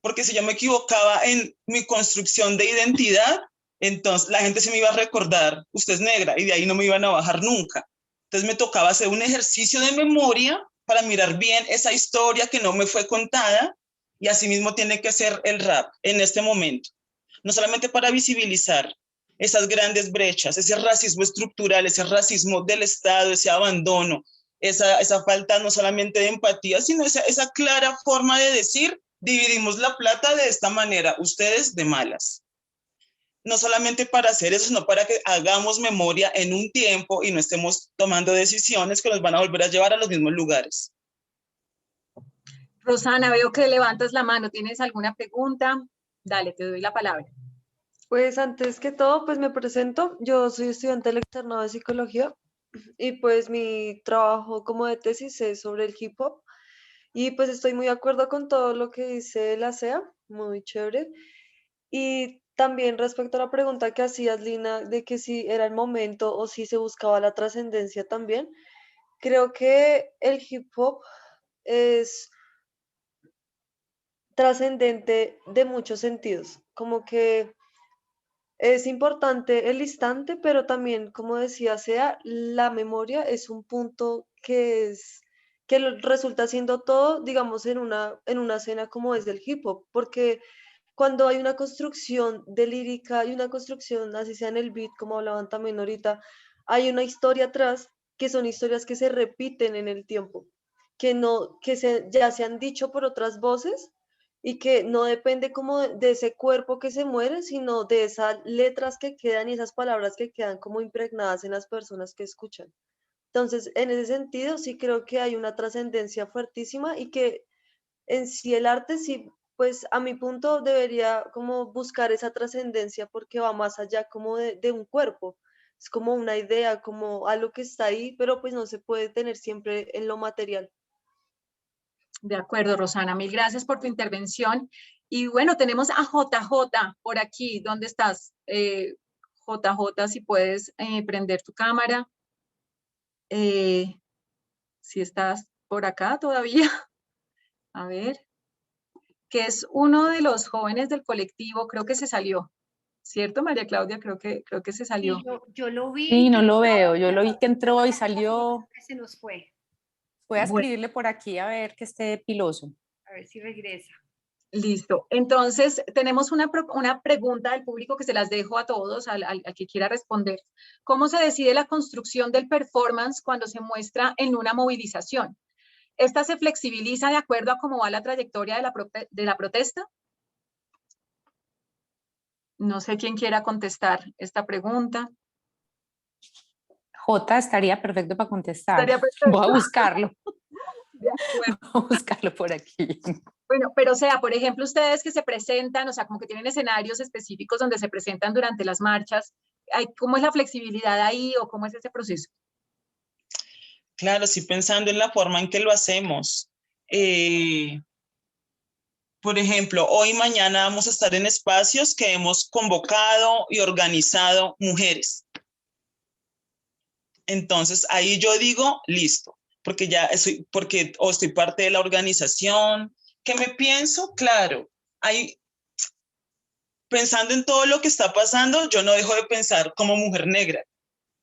porque si yo me equivocaba en mi construcción de identidad, entonces la gente se me iba a recordar, usted es negra, y de ahí no me iban a bajar nunca. Entonces me tocaba hacer un ejercicio de memoria para mirar bien esa historia que no me fue contada, y así mismo tiene que ser el rap en este momento. No solamente para visibilizar esas grandes brechas, ese racismo estructural, ese racismo del Estado, ese abandono, esa falta no solamente de empatía, sino esa clara forma de decir, dividimos la plata de esta manera, ustedes de malas. No solamente para hacer eso, sino para que hagamos memoria en un tiempo y no estemos tomando decisiones que nos van a volver a llevar a los mismos lugares. Rosana, veo que levantas la mano. ¿Tienes alguna pregunta? Dale, te doy la palabra. Pues antes que todo, pues me presento. Yo soy estudiante del externado de psicología y pues mi trabajo como de tesis es sobre el hip hop y pues estoy muy de acuerdo con todo lo que dice la CEA, muy chévere. Y también respecto a la pregunta que hacías, Lina, de que si era el momento o si se buscaba la trascendencia también, creo que el hip hop es trascendente de muchos sentidos, como que es importante el instante, pero también, como decía Sea, la memoria es un punto que es resulta siendo todo, digamos, en una escena como es del hip hop, porque cuando hay una construcción de lírica, hay una construcción, así sea en el beat, como hablaban también ahorita, hay una historia atrás que son historias que se repiten en el tiempo, que no, ya se han dicho por otras voces y que no depende como de ese cuerpo que se muere, sino de esas letras que quedan y esas palabras que quedan como impregnadas en las personas que escuchan. Entonces, en ese sentido, sí creo que hay una trascendencia fuertísima y que en sí el arte sí, pues a mi punto debería como buscar esa trascendencia porque va más allá como de un cuerpo. Es como una idea, como algo que está ahí, pero pues no se puede tener siempre en lo material. De acuerdo, Rosana, mil gracias por tu intervención. Y bueno, tenemos a JJ por aquí. ¿Dónde estás? JJ, si puedes prender tu cámara. Si estás por acá todavía. A ver. Que es uno de los jóvenes del colectivo, creo que se salió. ¿Cierto, María Claudia? Creo que se salió. Sí, yo lo vi. Sí, no lo veo. Yo lo vi que entró y salió. Que se nos fue. Voy a Bueno. escribirle por aquí a ver que esté piloso. A ver si regresa. Listo. Entonces, tenemos una pregunta del público que se las dejo a todos, al que quiera responder. ¿Cómo se decide la construcción del performance cuando se muestra en una movilización? ¿Esta se flexibiliza de acuerdo a cómo va la trayectoria de la protesta? No sé quién quiera contestar esta pregunta. J estaría perfecto para contestar. Estaría perfecto. Voy a buscarlo. De acuerdo. Voy a buscarlo por aquí. Bueno, pero o sea, por ejemplo, ustedes que se presentan, o sea, como que tienen escenarios específicos donde se presentan durante las marchas, ¿cómo es la flexibilidad ahí o cómo es ese proceso? Claro, sí, pensando en la forma en que lo hacemos. Por ejemplo, hoy y mañana vamos a estar en espacios que hemos convocado y organizado mujeres. Entonces, ahí yo digo, listo, porque ya estoy, porque o estoy parte de la organización. ¿Qué me pienso? Claro, pensando en todo lo que está pasando, yo no dejo de pensar como mujer negra.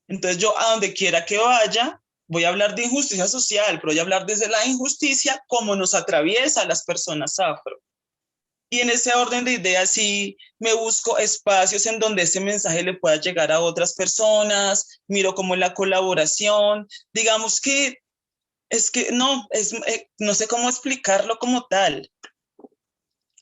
Entonces, yo a donde quiera que vaya, voy a hablar de injusticia social, pero voy a hablar desde la injusticia como nos atraviesa a las personas afro. Y en ese orden de ideas sí me busco espacios en donde ese mensaje le pueda llegar a otras personas, miro como la colaboración, digamos que es que no sé cómo explicarlo como tal.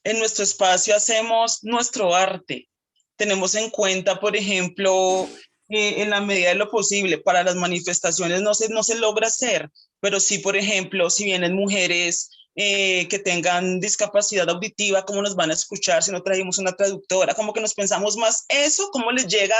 En nuestro espacio hacemos nuestro arte, tenemos en cuenta, por ejemplo, en la medida de lo posible, para las manifestaciones no se logra hacer, pero sí, por ejemplo, si vienen mujeres que tengan discapacidad auditiva, ¿cómo nos van a escuchar si no trajimos una traductora? Como que nos pensamos más eso, cómo les llega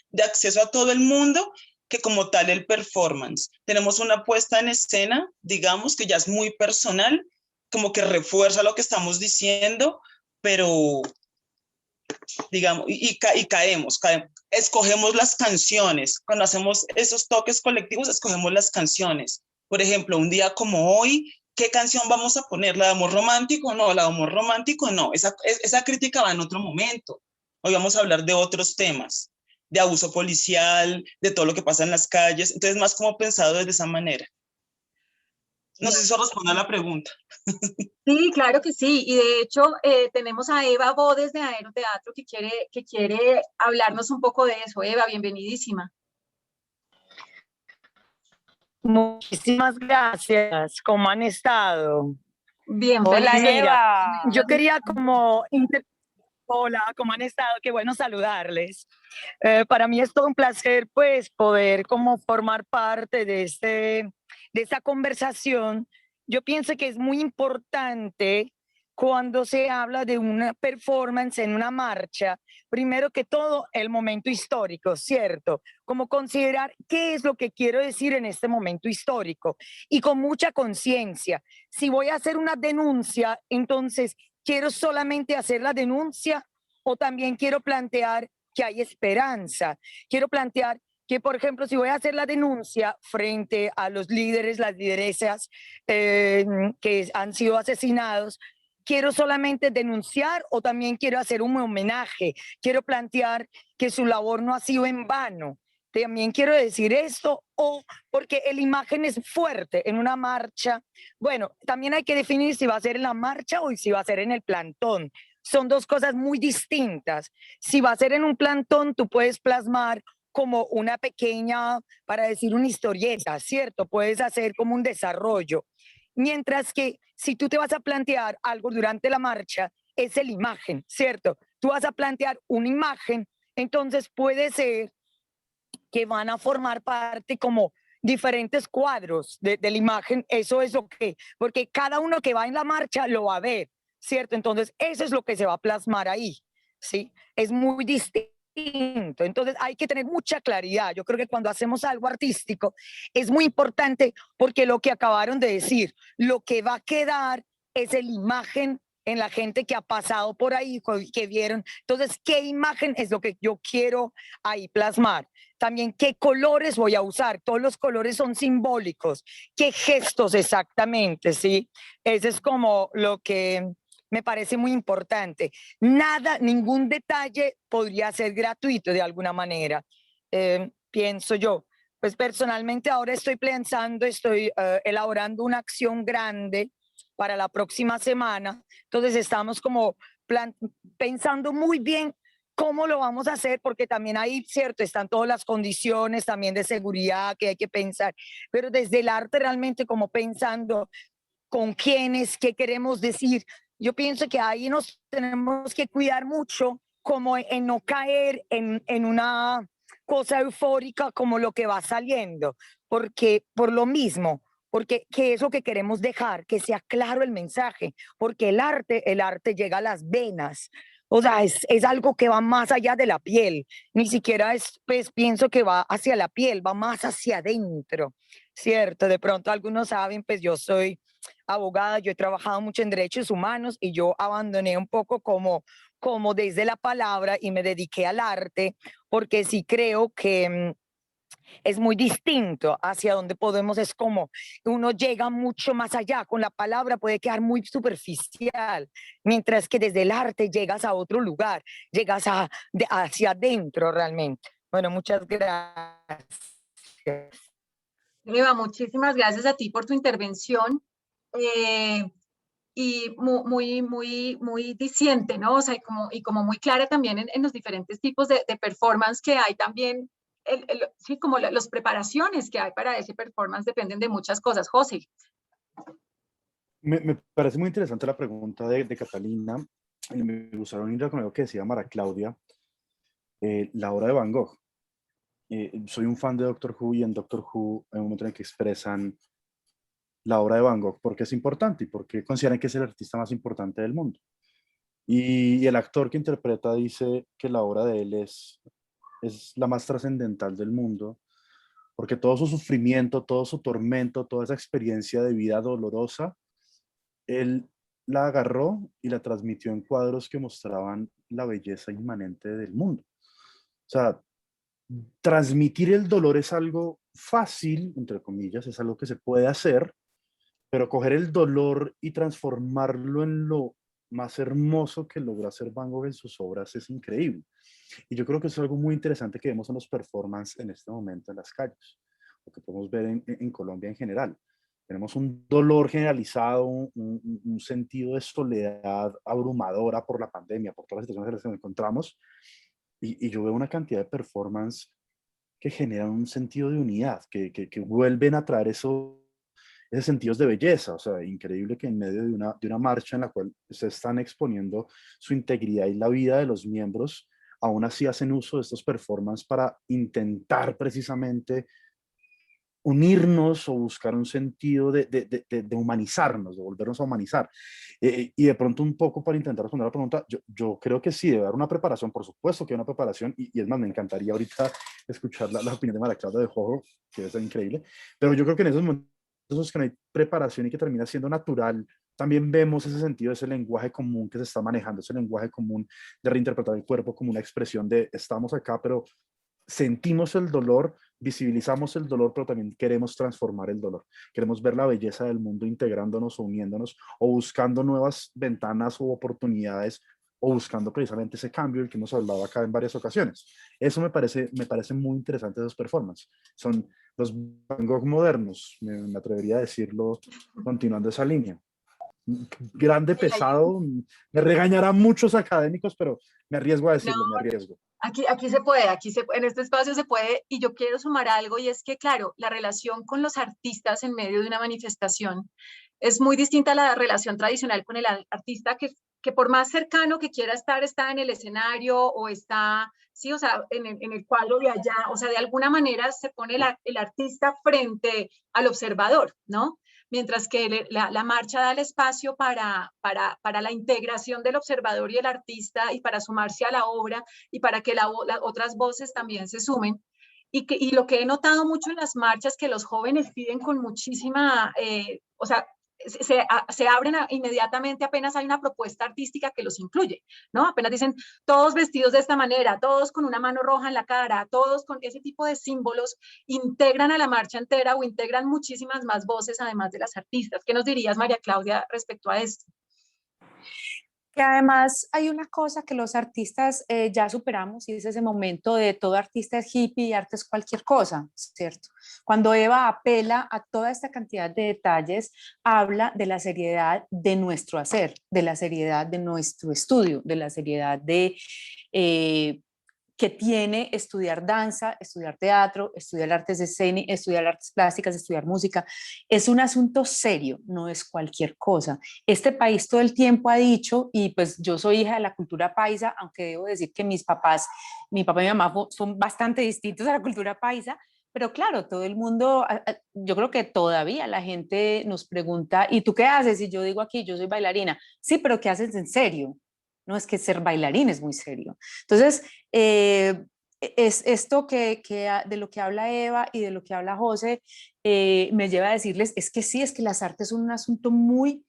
de acceso a todo el mundo, que como tal el performance. Tenemos una puesta en escena, digamos, que ya es muy personal, como que refuerza lo que estamos diciendo, pero digamos, y caemos, escogemos las canciones, cuando hacemos esos toques colectivos, escogemos las canciones. Por ejemplo, un día como hoy, ¿qué canción vamos a poner? ¿La de amor romántico? No, la de amor romántico no, esa crítica va en otro momento. Hoy vamos a hablar de otros temas, de abuso policial, de todo lo que pasa en las calles, entonces más como pensado desde esa manera. No sé si eso responde a la pregunta. Sí, claro que sí. Y de hecho, tenemos a Eva Bodes de Aeroteatro que quiere hablarnos un poco de eso. Eva, bienvenidísima. Muchísimas gracias. ¿Cómo han estado? Bien, Hola, feliz. Eva. Yo quería Hola, ¿cómo han estado? Qué bueno saludarles. Para mí es todo un placer, pues, poder como formar parte de esta conversación. Yo pienso que es muy importante cuando se habla de una performance en una marcha, primero que todo, el momento histórico, ¿cierto? Como considerar qué es lo que quiero decir en este momento histórico y con mucha conciencia. Si voy a hacer una denuncia, entonces, ¿quiero solamente hacer la denuncia o también quiero plantear que hay esperanza? Quiero plantear que, por ejemplo, si voy a hacer la denuncia frente a los líderes, las lideresas que han sido asesinados, quiero solamente denunciar o también quiero hacer un homenaje, quiero plantear que su labor no ha sido en vano. También quiero decir esto, o porque la imagen es fuerte en una marcha. Bueno, también hay que definir si va a ser en la marcha o si va a ser en el plantón. Son dos cosas muy distintas. Si va a ser en un plantón, tú puedes plasmar como una pequeña, para decir una historieta, ¿cierto? Puedes hacer como un desarrollo. Mientras que si tú te vas a plantear algo durante la marcha, es la imagen, ¿cierto? Tú vas a plantear una imagen, entonces puede ser que van a formar parte como diferentes cuadros de la imagen, eso es lo que, porque cada uno que va en la marcha lo va a ver, ¿cierto? Entonces eso es lo que se va a plasmar ahí, ¿sí? Es muy distinto. Entonces hay que tener mucha claridad. Yo creo que cuando hacemos algo artístico es muy importante porque lo que acabaron de decir, lo que va a quedar es la imagen en la gente que ha pasado por ahí, que vieron. Entonces, ¿qué imagen es lo que yo quiero ahí plasmar? También, ¿qué colores voy a usar? Todos los colores son simbólicos. ¿Qué gestos exactamente? ¿Sí? Ese es como lo que me parece muy importante. Nada, ningún detalle podría ser gratuito de alguna manera, pienso yo. Pues personalmente ahora estoy pensando, estoy elaborando una acción grande para la próxima semana. Entonces estamos como pensando muy bien cómo lo vamos a hacer, porque también ahí, cierto, están todas las condiciones también de seguridad que hay que pensar, pero desde el arte realmente como pensando con quiénes, qué queremos decir. Yo pienso que ahí nos tenemos que cuidar mucho como en no caer en una cosa eufórica como lo que va saliendo, porque por lo mismo, porque qué es lo que queremos dejar, que sea claro el mensaje, porque el arte llega a las venas. O sea, es algo que va más allá de la piel, ni siquiera es, pues pienso que va hacia la piel, va más hacia adentro, ¿cierto? De pronto algunos saben, pues yo soy abogada, yo he trabajado mucho en derechos humanos y yo abandoné un poco como desde la palabra y me dediqué al arte, porque sí creo que es muy distinto hacia donde podemos, es como uno llega mucho más allá, con la palabra puede quedar muy superficial, mientras que desde el arte llegas a otro lugar, llegas hacia adentro realmente. Bueno, muchas gracias. Eva, muchísimas gracias a ti por tu intervención. Y muy diciente, ¿no? O sea, y como muy clara también en los diferentes tipos de performance que hay también, sí, como las preparaciones que hay para ese performance dependen de muchas cosas. José. Me parece muy interesante la pregunta de Catalina, y me gustaron unirla con algo que decía Mara Claudia, la obra de Van Gogh. Soy un fan de Doctor Who, y en Doctor Who hay un momento en el que expresan la obra de Van Gogh porque es importante y porque consideran que es el artista más importante del mundo. Y el actor que interpreta dice que la obra de él es la más trascendental del mundo, porque todo su sufrimiento, todo su tormento, toda esa experiencia de vida dolorosa, él la agarró y la transmitió en cuadros que mostraban la belleza inmanente del mundo. O sea, transmitir el dolor es algo fácil, entre comillas, es algo que se puede hacer, pero coger el dolor y transformarlo en lo más hermoso que logró hacer Van Gogh en sus obras es increíble. Y yo creo que eso es algo muy interesante que vemos en los performances en este momento en las calles, lo que podemos ver en Colombia en general. Tenemos un dolor generalizado, un sentido de soledad abrumadora por la pandemia, por todas las situaciones en las que nos encontramos, y yo veo una cantidad de performance que generan un sentido de unidad, que vuelven a traer esos sentidos de belleza. O sea, increíble que en medio de una marcha en la cual se están exponiendo su integridad y la vida de los miembros, aún así hacen uso de estos performances para intentar precisamente unirnos o buscar un sentido de humanizarnos, de volvernos a humanizar. Y de pronto un poco para intentar responder la pregunta, yo creo que sí, debe haber una preparación, por supuesto que hay una preparación, y es más, me encantaría ahorita escuchar la opinión de María Claudia de Jojo, que es increíble, pero yo creo que en esos momentos que no hay preparación y que termina siendo natural, también vemos ese sentido, ese lenguaje común que se está manejando, ese lenguaje común de reinterpretar el cuerpo como una expresión de estamos acá, pero sentimos el dolor, visibilizamos el dolor, pero también queremos transformar el dolor. Queremos ver la belleza del mundo integrándonos o uniéndonos o buscando nuevas ventanas o oportunidades o buscando precisamente ese cambio del que hemos hablado acá en varias ocasiones. Eso me parece muy interesante de esos performances. Son los Van Gogh modernos, me atrevería a decirlo continuando esa línea. Grande, pesado, me regañarán muchos académicos, pero me arriesgo a decirlo, No, me arriesgo. Aquí se puede, en este espacio se puede, y yo quiero sumar algo, y es que, claro, la relación con los artistas en medio de una manifestación es muy distinta a la relación tradicional con el artista, que por más cercano que quiera estar, está en el escenario o está, sí, o sea, en el cuadro de allá, o sea, de alguna manera se pone el artista frente al observador, ¿no? Mientras que la marcha da el espacio para la integración del observador y el artista y para sumarse a la obra y para que otras voces también se sumen. Y lo que he notado mucho en las marchas, que los jóvenes piden con muchísima, o sea, se abren inmediatamente apenas hay una propuesta artística que los incluye, ¿no? Apenas dicen todos vestidos de esta manera, todos con una mano roja en la cara, todos con ese tipo de símbolos, integran a la marcha entera o integran muchísimas más voces además de las artistas. ¿Qué nos dirías, María Claudia, respecto a esto? Que además hay una cosa que los artistas ya superamos y es ese momento de todo artista es hippie y arte es cualquier cosa, ¿cierto? Cuando Eva apela a toda esta cantidad de detalles, habla de la seriedad de nuestro hacer, de la seriedad de nuestro estudio, de la seriedad de que tiene estudiar danza, estudiar teatro, estudiar artes escénicas, estudiar artes plásticas, estudiar música. Es un asunto serio, no es cualquier cosa. Este país todo el tiempo ha dicho, y pues yo soy hija de la cultura paisa, aunque debo decir que mi papá y mi mamá son bastante distintos a la cultura paisa, pero claro, todo el mundo, yo creo que todavía la gente nos pregunta, ¿y tú qué haces? Y yo digo aquí, yo soy bailarina. Sí, pero ¿qué haces en serio? No, es que ser bailarín es muy serio. Entonces, es esto de lo que habla Eva y de lo que habla José, me lleva a decirles, es que sí, es que las artes son un asunto muy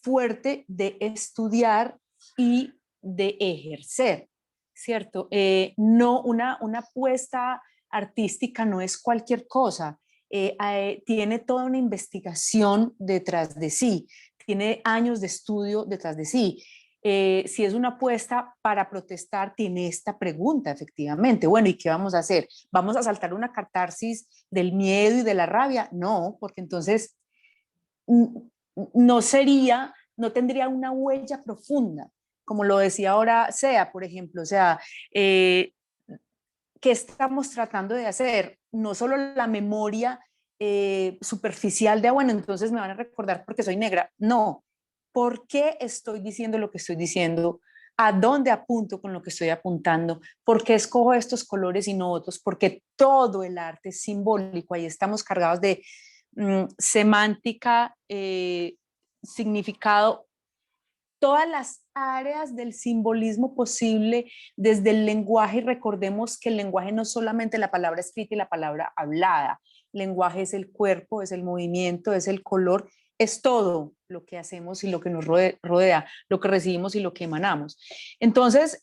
fuerte de estudiar y de ejercer, ¿cierto? No, una apuesta artística no es cualquier cosa, tiene toda una investigación detrás de sí, tiene años de estudio detrás de sí. Si es una apuesta para protestar, tiene esta pregunta, efectivamente. Bueno, ¿y qué vamos a hacer? ¿Vamos a saltar una catarsis del miedo y de la rabia? No, porque entonces no tendría una huella profunda, como lo decía ahora Sea, por ejemplo. O sea, ¿qué estamos tratando de hacer? No solo la memoria superficial de, bueno, entonces me van a recordar porque soy negra. No. ¿Por qué estoy diciendo lo que estoy diciendo? ¿A dónde apunto con lo que estoy apuntando? ¿Por qué escojo estos colores y no otros? Porque todo el arte es simbólico. Ahí estamos cargados de semántica, significado, todas las áreas del simbolismo posible desde el lenguaje. Y recordemos que el lenguaje no es solamente la palabra escrita y la palabra hablada. El lenguaje es el cuerpo, es el movimiento, es el color, es todo lo que hacemos y lo que nos rodea, lo que recibimos y lo que emanamos. Entonces,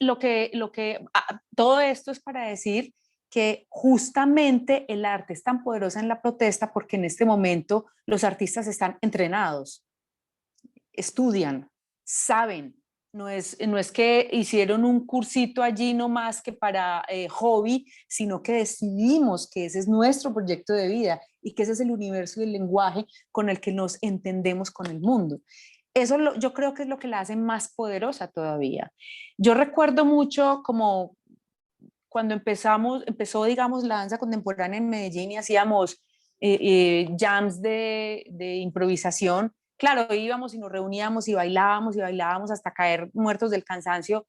todo esto es para decir que justamente el arte es tan poderosa en la protesta porque en este momento los artistas están entrenados, estudian, saben. No es que hicieron un cursito allí nomás que para hobby, sino que decidimos que ese es nuestro proyecto de vida y que ese es el universo del lenguaje con el que nos entendemos con el mundo. Eso yo creo que es lo que la hace más poderosa todavía. Yo recuerdo mucho como cuando empezó, digamos, la danza contemporánea en Medellín y hacíamos jams de improvisación. Claro, íbamos y nos reuníamos y bailábamos hasta caer muertos del cansancio,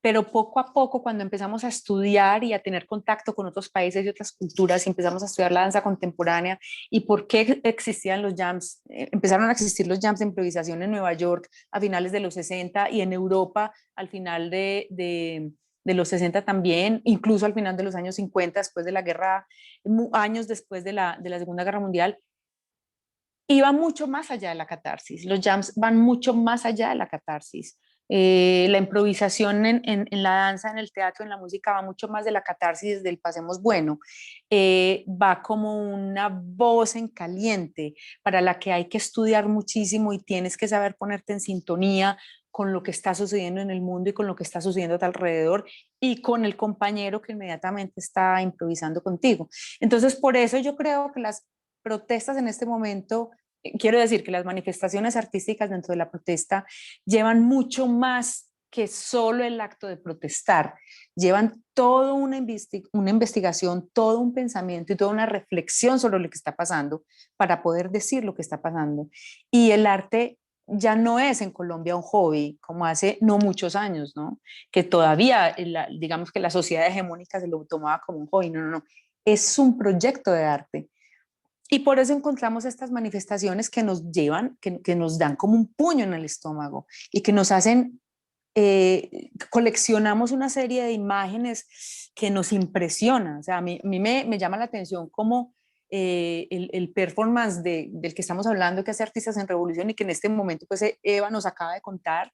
pero poco a poco cuando empezamos a estudiar y a tener contacto con otros países y otras culturas y empezamos a estudiar la danza contemporánea y por qué existían los jams, empezaron a existir los jams de improvisación en Nueva York a finales de los 60 y en Europa al final de los 60 también, incluso al final de los años 50, después de la guerra, años después de la Segunda Guerra Mundial, iba mucho más allá de la catarsis. Los jams van mucho más allá de la catarsis. La improvisación en la danza, en el teatro, en la música va mucho más de la catarsis del pasemos bueno. Va como una voz en caliente para la que hay que estudiar muchísimo y tienes que saber ponerte en sintonía con lo que está sucediendo en el mundo y con lo que está sucediendo a tu alrededor y con el compañero que inmediatamente está improvisando contigo. Entonces, por eso yo creo que las protestas en este momento, quiero decir que las manifestaciones artísticas dentro de la protesta llevan mucho más que solo el acto de protestar, llevan toda una investigación, todo un pensamiento y toda una reflexión sobre lo que está pasando para poder decir lo que está pasando. Y el arte ya no es en Colombia un hobby, como hace no muchos años, ¿no? Que todavía, digamos que la sociedad hegemónica se lo tomaba como un hobby, no, es un proyecto de arte. Y por eso encontramos estas manifestaciones que nos llevan, que nos dan como un puño en el estómago y que nos hacen, coleccionamos una serie de imágenes que nos impresionan. O sea, a mí me llama la atención como el performance del que estamos hablando, que hace Artistas en Revolución y que en este momento pues Eva nos acaba de contar,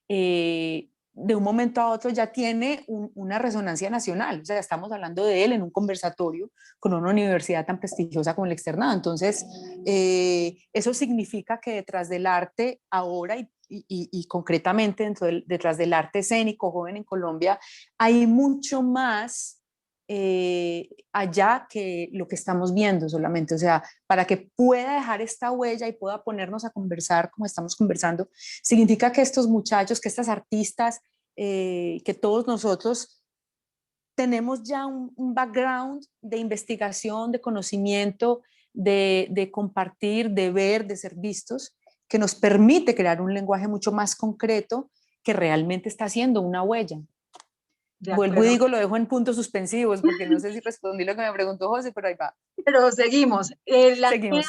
de un momento a otro ya tiene una resonancia nacional. O sea, estamos hablando de él en un conversatorio con una universidad tan prestigiosa como el Externado. Entonces, eso significa que detrás del arte ahora y concretamente detrás del arte escénico joven en Colombia hay mucho más allá que lo que estamos viendo solamente. O sea, para que pueda dejar esta huella y pueda ponernos a conversar como estamos conversando, significa que estos muchachos, que estas artistas, que todos nosotros tenemos ya un background de investigación, de conocimiento, de compartir, de ver, de ser vistos, que nos permite crear un lenguaje mucho más concreto que realmente está haciendo una huella. Vuelvo y digo, lo dejo en puntos suspensivos porque no sé si respondí lo que me preguntó José, pero ahí va. Pero seguimos. Seguimos.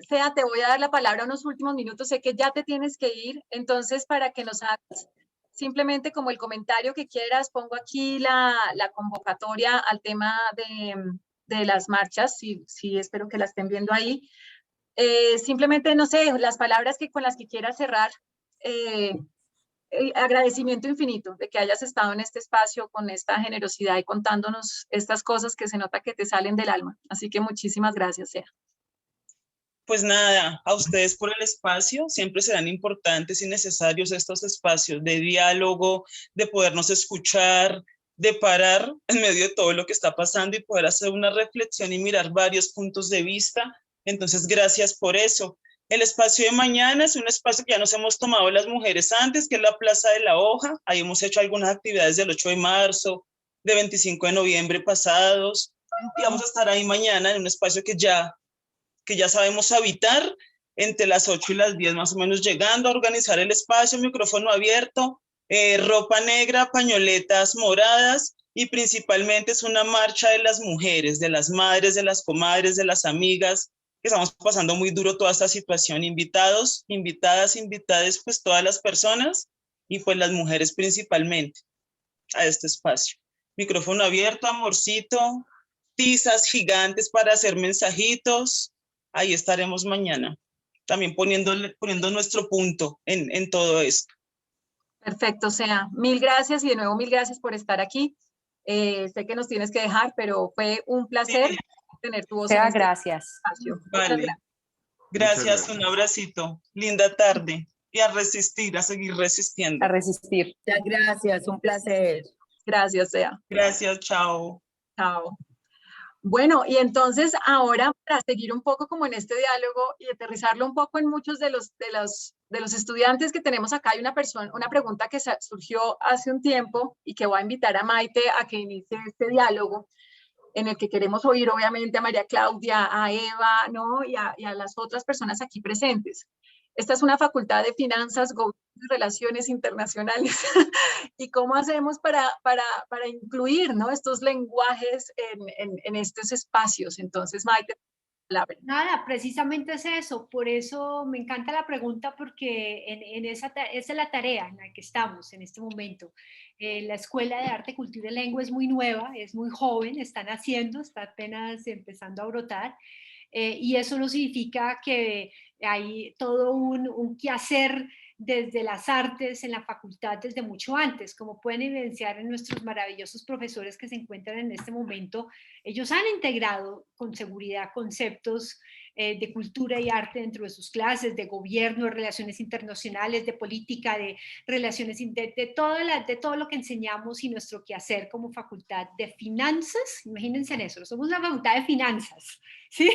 Sea, te voy a dar la palabra unos últimos minutos, sé que ya te tienes que ir, entonces para que nos hagas simplemente como el comentario que quieras, pongo aquí la convocatoria al tema de las marchas, sí, espero que la estén viendo ahí. Simplemente, no sé, las palabras con las que quieras cerrar. Agradecimiento infinito de que hayas estado en este espacio con esta generosidad y contándonos estas cosas que se nota que te salen del alma. Así que muchísimas gracias, Sea. Pues nada, a ustedes por el espacio, siempre serán importantes y necesarios estos espacios de diálogo, de podernos escuchar, de parar en medio de todo lo que está pasando y poder hacer una reflexión y mirar varios puntos de vista. Entonces, gracias por eso. El espacio de mañana es un espacio que ya nos hemos tomado las mujeres antes, que es la Plaza de la Hoja. Ahí hemos hecho algunas actividades del 8 de marzo, de 25 de noviembre pasados. Y vamos a estar ahí mañana en un espacio que ya sabemos habitar, entre las 8 y las 10 más o menos, llegando a organizar el espacio, micrófono abierto, ropa negra, pañoletas moradas, y principalmente es una marcha de las mujeres, de las madres, de las comadres, de las amigas, que estamos pasando muy duro toda esta situación. Invitados, invitadas, invitades, pues todas las personas y pues las mujeres principalmente a este espacio. Micrófono abierto, amorcito, tizas gigantes para hacer mensajitos. Ahí estaremos mañana, también poniendo nuestro punto en todo esto. Perfecto, Sea. Mil gracias y de nuevo mil gracias por estar aquí. Sé que nos tienes que dejar, pero fue un placer tener tu voz. Sea, gracias. Espacio. Vale. Gracias, un abracito. Linda tarde. Y a resistir, a seguir resistiendo. A resistir. Muchas gracias, un placer. Gracias, Sea. Gracias, chao. Chao. Bueno, y entonces ahora para seguir un poco como en este diálogo y aterrizarlo un poco en muchos de los estudiantes que tenemos acá, hay una pregunta que surgió hace un tiempo y que voy a invitar a Maite a que inicie este diálogo en el que queremos oír obviamente a María Claudia, a Eva, ¿no? y a las otras personas aquí presentes. Esta es una facultad de finanzas, relaciones internacionales y cómo hacemos para incluir, ¿no?, estos lenguajes en estos espacios. Entonces, Maite, Nada, precisamente es eso, por eso me encanta la pregunta porque esa es la tarea en la que estamos en este momento. La Escuela de Arte, Cultura y Lengua es muy nueva, es muy joven, está naciendo, está apenas empezando a brotar, y eso no significa que hay todo un quehacer desde las artes en la facultad desde mucho antes, como pueden evidenciar en nuestros maravillosos profesores que se encuentran en este momento. Ellos han integrado con seguridad conceptos de cultura y arte dentro de sus clases, de gobierno, de relaciones internacionales, de política, de relaciones, de todo lo que enseñamos y nuestro quehacer como facultad de finanzas. Imagínense en eso, somos la facultad de finanzas, ¿sí?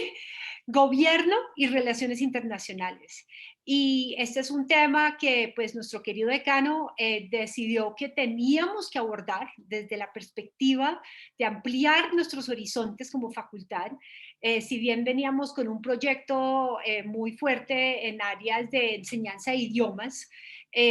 Gobierno y relaciones internacionales. Y este es un tema que pues nuestro querido decano decidió que teníamos que abordar desde la perspectiva de ampliar nuestros horizontes como facultad. Si bien veníamos con un proyecto muy fuerte en áreas de enseñanza de idiomas,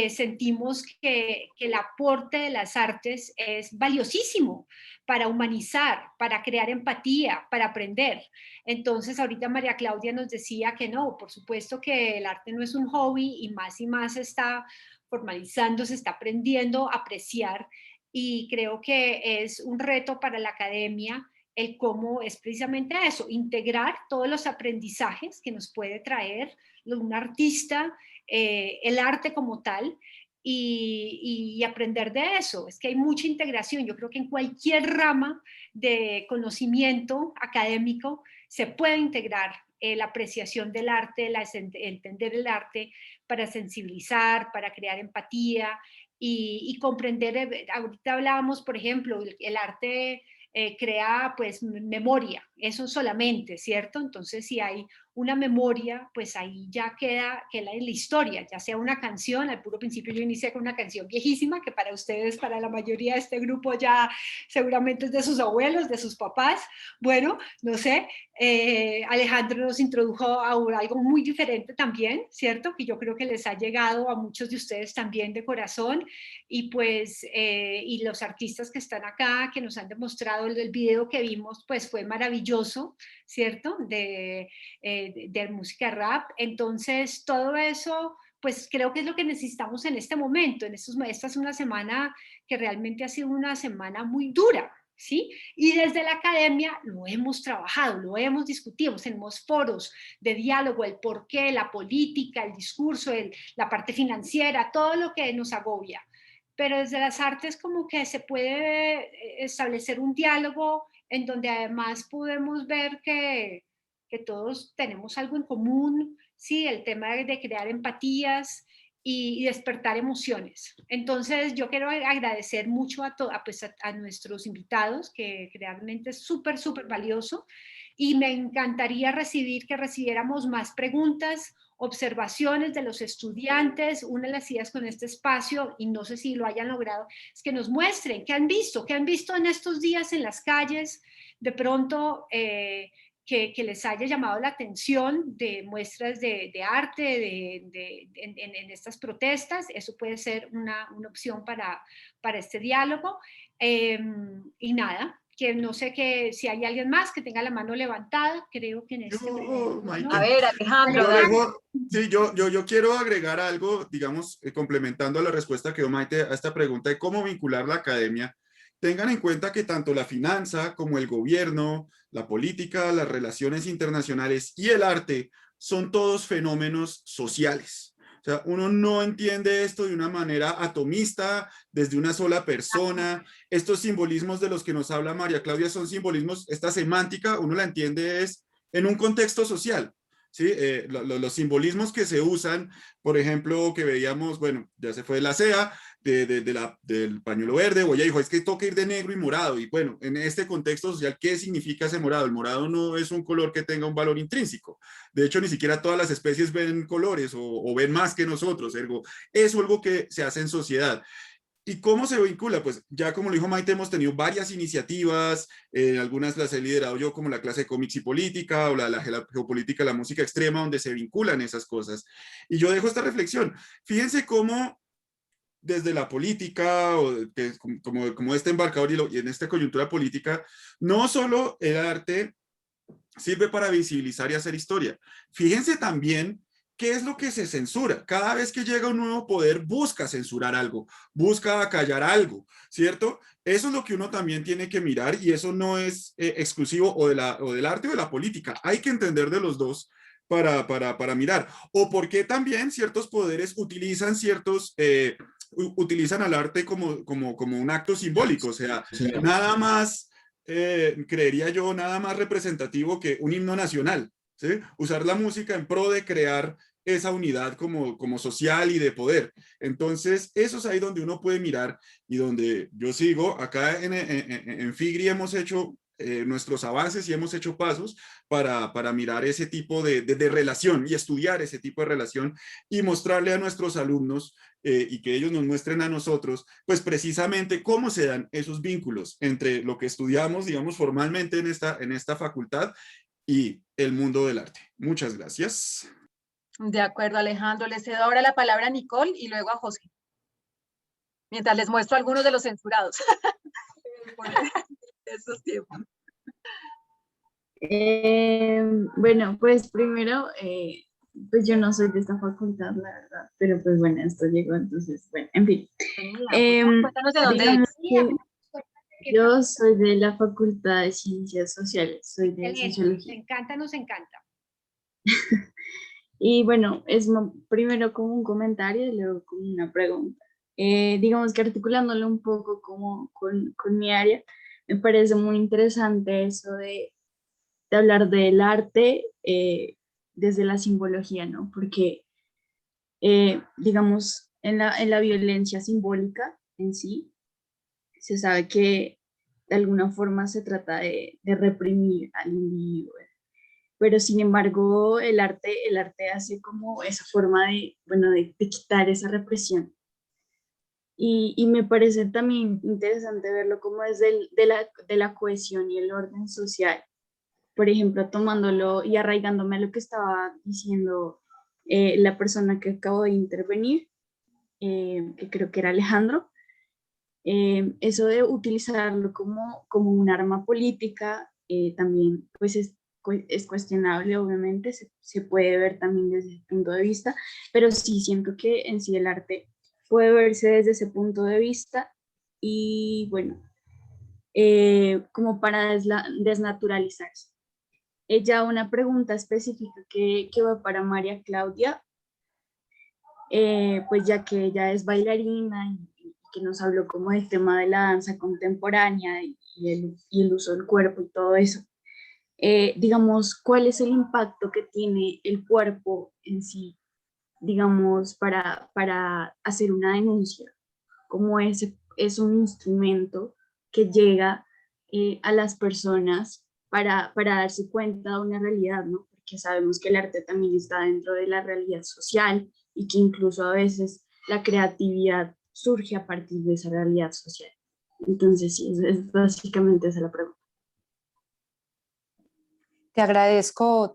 sentimos que el aporte de las artes es valiosísimo para humanizar, para crear empatía, para aprender. Entonces, ahorita María Claudia nos decía que no, por supuesto que el arte no es un hobby y más está formalizando, se está aprendiendo a apreciar, y creo que es un reto para la academia el cómo es precisamente eso, integrar todos los aprendizajes que nos puede traer un artista, el arte como tal, y aprender de eso. Es que hay mucha integración. Yo creo que en cualquier rama de conocimiento académico se puede integrar la apreciación del arte, entender el arte para sensibilizar, para crear empatía y comprender. Ahorita hablábamos, por ejemplo, el arte crea pues memoria, eso solamente, ¿cierto? Entonces si hay una memoria, pues ahí ya queda la historia, ya sea una canción. Al puro principio yo inicié con una canción viejísima que para ustedes, para la mayoría de este grupo ya seguramente es de sus abuelos, de sus papás. Bueno, no sé, Alejandro nos introdujo a algo muy diferente también, ¿cierto? Que yo creo que les ha llegado a muchos de ustedes también de corazón, y pues, y los artistas que están acá, que nos han demostrado, el video que vimos, pues fue maravilloso, ¿cierto? De música rap. Entonces, todo eso, pues creo que es lo que necesitamos en este momento. Esta es una semana que realmente ha sido una semana muy dura, ¿sí? Y desde la academia lo hemos trabajado, lo hemos discutido, tenemos foros de diálogo, el porqué, la política, el discurso, la parte financiera, todo lo que nos agobia. Pero desde las artes como que se puede establecer un diálogo en donde además podemos ver que todos tenemos algo en común, ¿sí? El tema de crear empatías y despertar emociones. Entonces, yo quiero agradecer mucho a nuestros invitados, que realmente es súper, súper valioso, y me encantaría que recibiéramos más preguntas, observaciones de los estudiantes. Una de las ideas con este espacio, y no sé si lo hayan logrado, es que nos muestren qué han visto en estos días en las calles, de pronto que les haya llamado la atención, de muestras de arte en estas protestas. Eso puede ser una opción para este diálogo. Y nada, que no sé si hay alguien más que tenga la mano levantada. Creo que en este momento, ¿no? A ver, Alejandro. Sí, yo quiero agregar algo, digamos, complementando la respuesta que dio Maite a esta pregunta de cómo vincular la academia. Tengan en cuenta que tanto la finanza como el gobierno, la política, las relaciones internacionales y el arte son todos fenómenos sociales. O sea, uno no entiende esto de una manera atomista, desde una sola persona. Estos simbolismos de los que nos habla María Claudia son simbolismos, esta semántica, uno la entiende es en un contexto social. ¿Sí? Los simbolismos que se usan, por ejemplo, que veíamos, bueno, ya se fue la CEA, del pañuelo verde, o ella dijo, es que toca ir de negro y morado, y bueno, en este contexto social, ¿qué significa ese morado? El morado no es un color que tenga un valor intrínseco, de hecho, ni siquiera todas las especies ven colores, o ven más que nosotros, ergo, es algo que se hace en sociedad. ¿Y cómo se vincula? Pues ya como lo dijo Maite, hemos tenido varias iniciativas, algunas las he liderado yo, como la clase de cómics y política, o la geopolítica, la música extrema, donde se vinculan esas cosas. Y yo dejo esta reflexión. Fíjense cómo desde la política, o que como este embarcador y en esta coyuntura política, no solo el arte sirve para visibilizar y hacer historia. Fíjense también qué es lo que se censura. Cada vez que llega un nuevo poder, busca censurar algo, busca acallar algo, ¿cierto? Eso es lo que uno también tiene que mirar, y eso no es exclusivo o del arte o de la política. Hay que entender de los dos para mirar. O por qué también ciertos poderes utilizan al arte como un acto simbólico. O sea, nada más, creería yo, nada más representativo que un himno nacional, ¿sí? Usar la música en pro de crear esa unidad como social y de poder. Entonces, eso es ahí donde uno puede mirar, y donde yo sigo. Acá en FIGRI hemos hecho nuestros avances y hemos hecho pasos para mirar ese tipo de relación y estudiar ese tipo de relación y mostrarle a nuestros alumnos y que ellos nos muestren a nosotros, pues precisamente cómo se dan esos vínculos entre lo que estudiamos, digamos, formalmente en esta facultad y el mundo del arte. Muchas gracias. De acuerdo, Alejandro. Le cedo ahora la palabra a Nicole y luego a José, mientras les muestro algunos de los censurados. Esos tiempos. Bueno, pues primero, pues yo no soy de esta facultad, la verdad, pero pues bueno, esto llegó, entonces, bueno, en fin. Cuéntanos de dónde Digamos eres. que yo soy de la Facultad de Ciencias Sociales, soy de Sociología. Nos encanta. Y bueno, primero como un comentario y luego como una pregunta. Digamos que articulándolo un poco como con mi área, me parece muy interesante eso de hablar del arte desde la simbología, ¿no? Porque, digamos, en la violencia simbólica en sí, se sabe que de alguna forma se trata de reprimir al individuo, pero sin embargo el arte hace como esa forma de quitar esa represión. Y me parece también interesante verlo como desde de la cohesión y el orden social. Por ejemplo, tomándolo y arraigándome a lo que estaba diciendo la persona que acabó de intervenir, que creo que era Alejandro, eso de utilizarlo como un arma política también pues es cuestionable, obviamente, se puede ver también desde ese punto de vista, pero sí siento que en sí el arte puede verse desde ese punto de vista y bueno, como para desnaturalizarse. Ya una pregunta específica que va para María Claudia, pues ya que ella es bailarina y que nos habló como del tema de la danza contemporánea y el uso del cuerpo y todo eso. Digamos, ¿cuál es el impacto que tiene el cuerpo en sí, digamos, para hacer una denuncia? ¿Cómo es un instrumento que llega a las personas para darse cuenta de una realidad, ¿no? Porque sabemos que el arte también está dentro de la realidad social y que incluso a veces la creatividad surge a partir de esa realidad social. Entonces, sí, es básicamente esa la pregunta. Te agradezco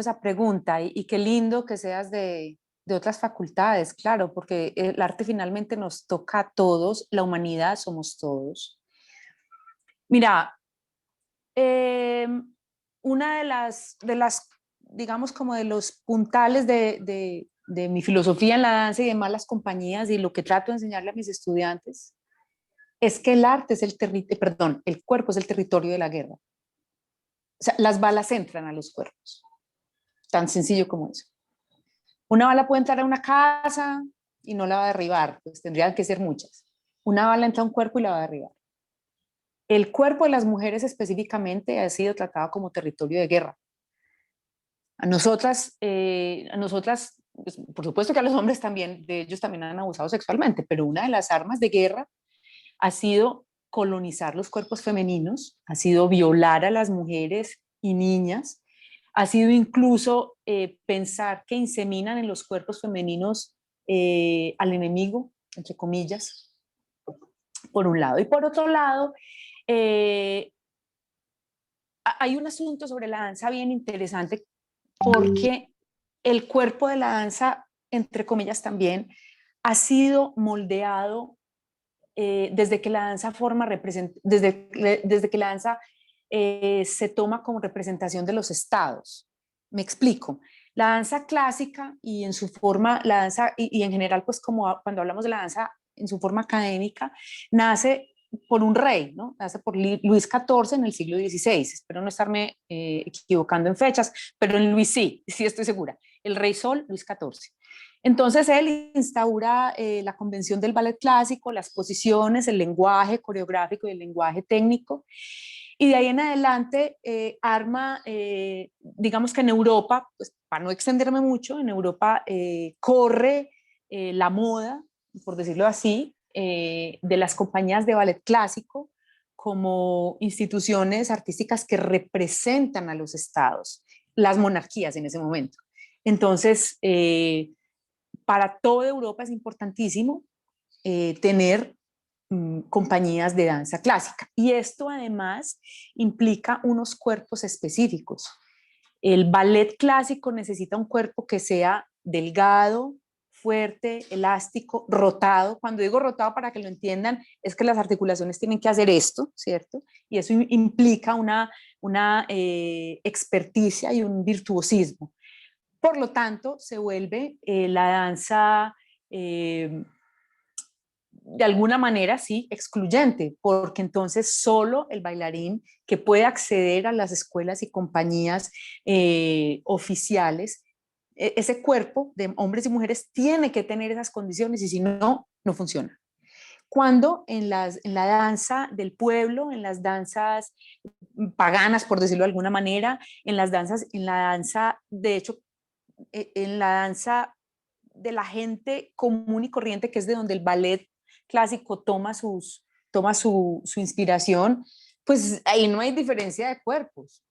esa pregunta y qué lindo que seas de otras facultades, claro, porque el arte finalmente nos toca a todos, la humanidad somos todos. Mira, una de las, digamos, como de los puntales de mi filosofía en la danza y de malas compañías y lo que trato de enseñarle a mis estudiantes es que el arte es el cuerpo es el territorio de la guerra. O sea, las balas entran a los cuerpos. Tan sencillo como eso. Una bala puede entrar a una casa y no la va a derribar, pues tendrían que ser muchas. Una bala entra a un cuerpo y la va a derribar. El cuerpo de las mujeres específicamente ha sido tratado como territorio de guerra. A nosotras, pues, por supuesto que a los hombres también, de ellos también han abusado sexualmente, pero una de las armas de guerra ha sido colonizar los cuerpos femeninos, ha sido violar a las mujeres y niñas, ha sido incluso pensar que inseminan en los cuerpos femeninos al enemigo, entre comillas, por un lado. Y por otro lado, hay un asunto sobre la danza bien interesante porque el cuerpo de la danza, entre comillas también, ha sido moldeado desde que la danza desde que la danza se toma como representación de los estados. Me explico. La danza clásica y en su forma, la danza y en general, pues como cuando hablamos de la danza en su forma académica, nace por un rey, ¿no? Nace por Luis XIV en el siglo XVI. Espero no estarme equivocando en fechas, pero en Luis sí estoy segura. El rey Sol, Luis XIV. Entonces él instaura la convención del ballet clásico, las posiciones, el lenguaje coreográfico y el lenguaje técnico. Y de ahí en adelante arma, digamos que en Europa, pues para no extenderme mucho, en Europa corre la moda, por decirlo así, de las compañías de ballet clásico como instituciones artísticas que representan a los estados, las monarquías en ese momento. Entonces, para toda Europa es importantísimo tener compañías de danza clásica. Y esto además implica unos cuerpos específicos. El ballet clásico necesita un cuerpo que sea delgado, fuerte, elástico, rotado. Cuando digo rotado, para que lo entiendan, es que las articulaciones tienen que hacer esto, ¿cierto? Y eso implica una experticia y un virtuosismo. Por lo tanto, se vuelve la danza de alguna manera, sí, excluyente, porque entonces solo el bailarín que puede acceder a las escuelas y compañías oficiales, ese cuerpo de hombres y mujeres tiene que tener esas condiciones y si no, no funciona. Cuando en la danza del pueblo, en las danzas paganas, por decirlo de alguna manera, en la danza, de hecho, en la danza de la gente común y corriente, que es de donde el ballet clásico toma su inspiración, pues ahí no hay diferencia de cuerpos,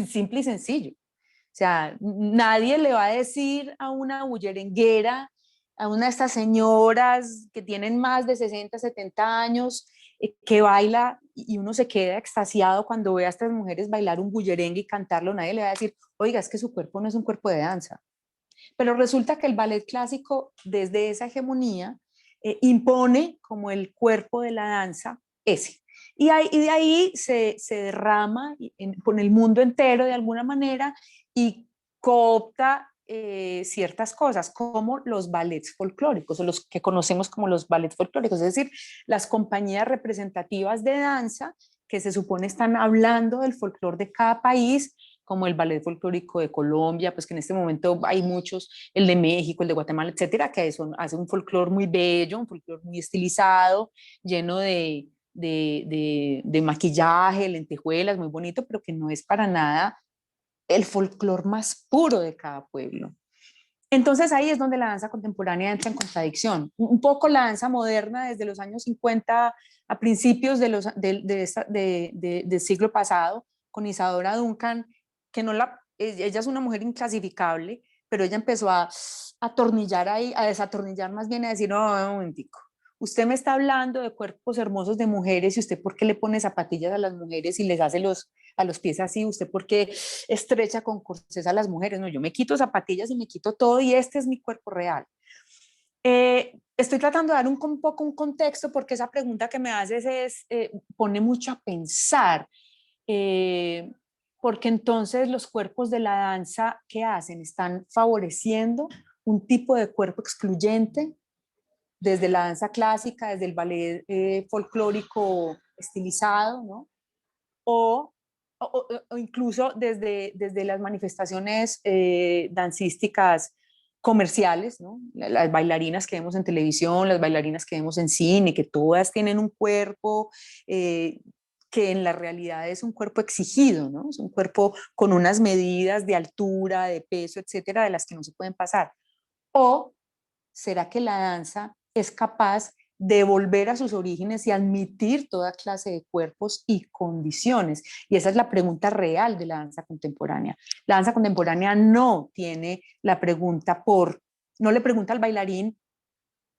simple y sencillo. O sea, nadie le va a decir a una bullerenguera, a una de estas señoras que tienen más de 60, 70 años, que baila y uno se queda extasiado cuando ve a estas mujeres bailar un bullerengue y cantarlo, nadie le va a decir, oiga, es que su cuerpo no es un cuerpo de danza. Pero resulta que el ballet clásico, desde esa hegemonía, impone como el cuerpo de la danza ese. Y de ahí se derrama con el mundo entero de alguna manera y coopta ciertas cosas, como los ballets folclóricos, o los que conocemos como los ballets folclóricos, es decir, las compañías representativas de danza que se supone están hablando del folclore de cada país, como el ballet folclórico de Colombia, pues que en este momento hay muchos, el de México, el de Guatemala, etcétera, que hace un folclore muy bello, un folclore muy estilizado, lleno de maquillaje, lentejuelas, muy bonito, pero que no es para nada el folclore más puro de cada pueblo. Entonces ahí es donde la danza contemporánea entra en contradicción. Un poco la danza moderna desde los años 50 a principios del siglo pasado, con Isadora Duncan, que ella es una mujer inclasificable, pero ella empezó a atornillar ahí, a desatornillar más bien, a decir, no, un momentico, usted me está hablando de cuerpos hermosos de mujeres y usted por qué le pone zapatillas a las mujeres y les hace a los pies así, usted por qué estrecha con corsés a las mujeres, no, yo me quito zapatillas y me quito todo y este es mi cuerpo real. Estoy tratando de dar un poco un contexto porque esa pregunta que me haces pone mucho a pensar, porque entonces los cuerpos de la danza, ¿qué hacen? Están favoreciendo un tipo de cuerpo excluyente desde la danza clásica, desde el ballet folclórico estilizado, ¿no? O incluso desde las manifestaciones dancísticas comerciales, ¿no? Las bailarinas que vemos en televisión, las bailarinas que vemos en cine, que todas tienen un cuerpo que en la realidad es un cuerpo exigido, ¿no? Es un cuerpo con unas medidas de altura, de peso, etcétera, de las que no se pueden pasar. ¿O será que la danza es capaz de volver a sus orígenes y admitir toda clase de cuerpos y condiciones? Y esa es la pregunta real de la danza contemporánea. La danza contemporánea no tiene la pregunta no le pregunta al bailarín,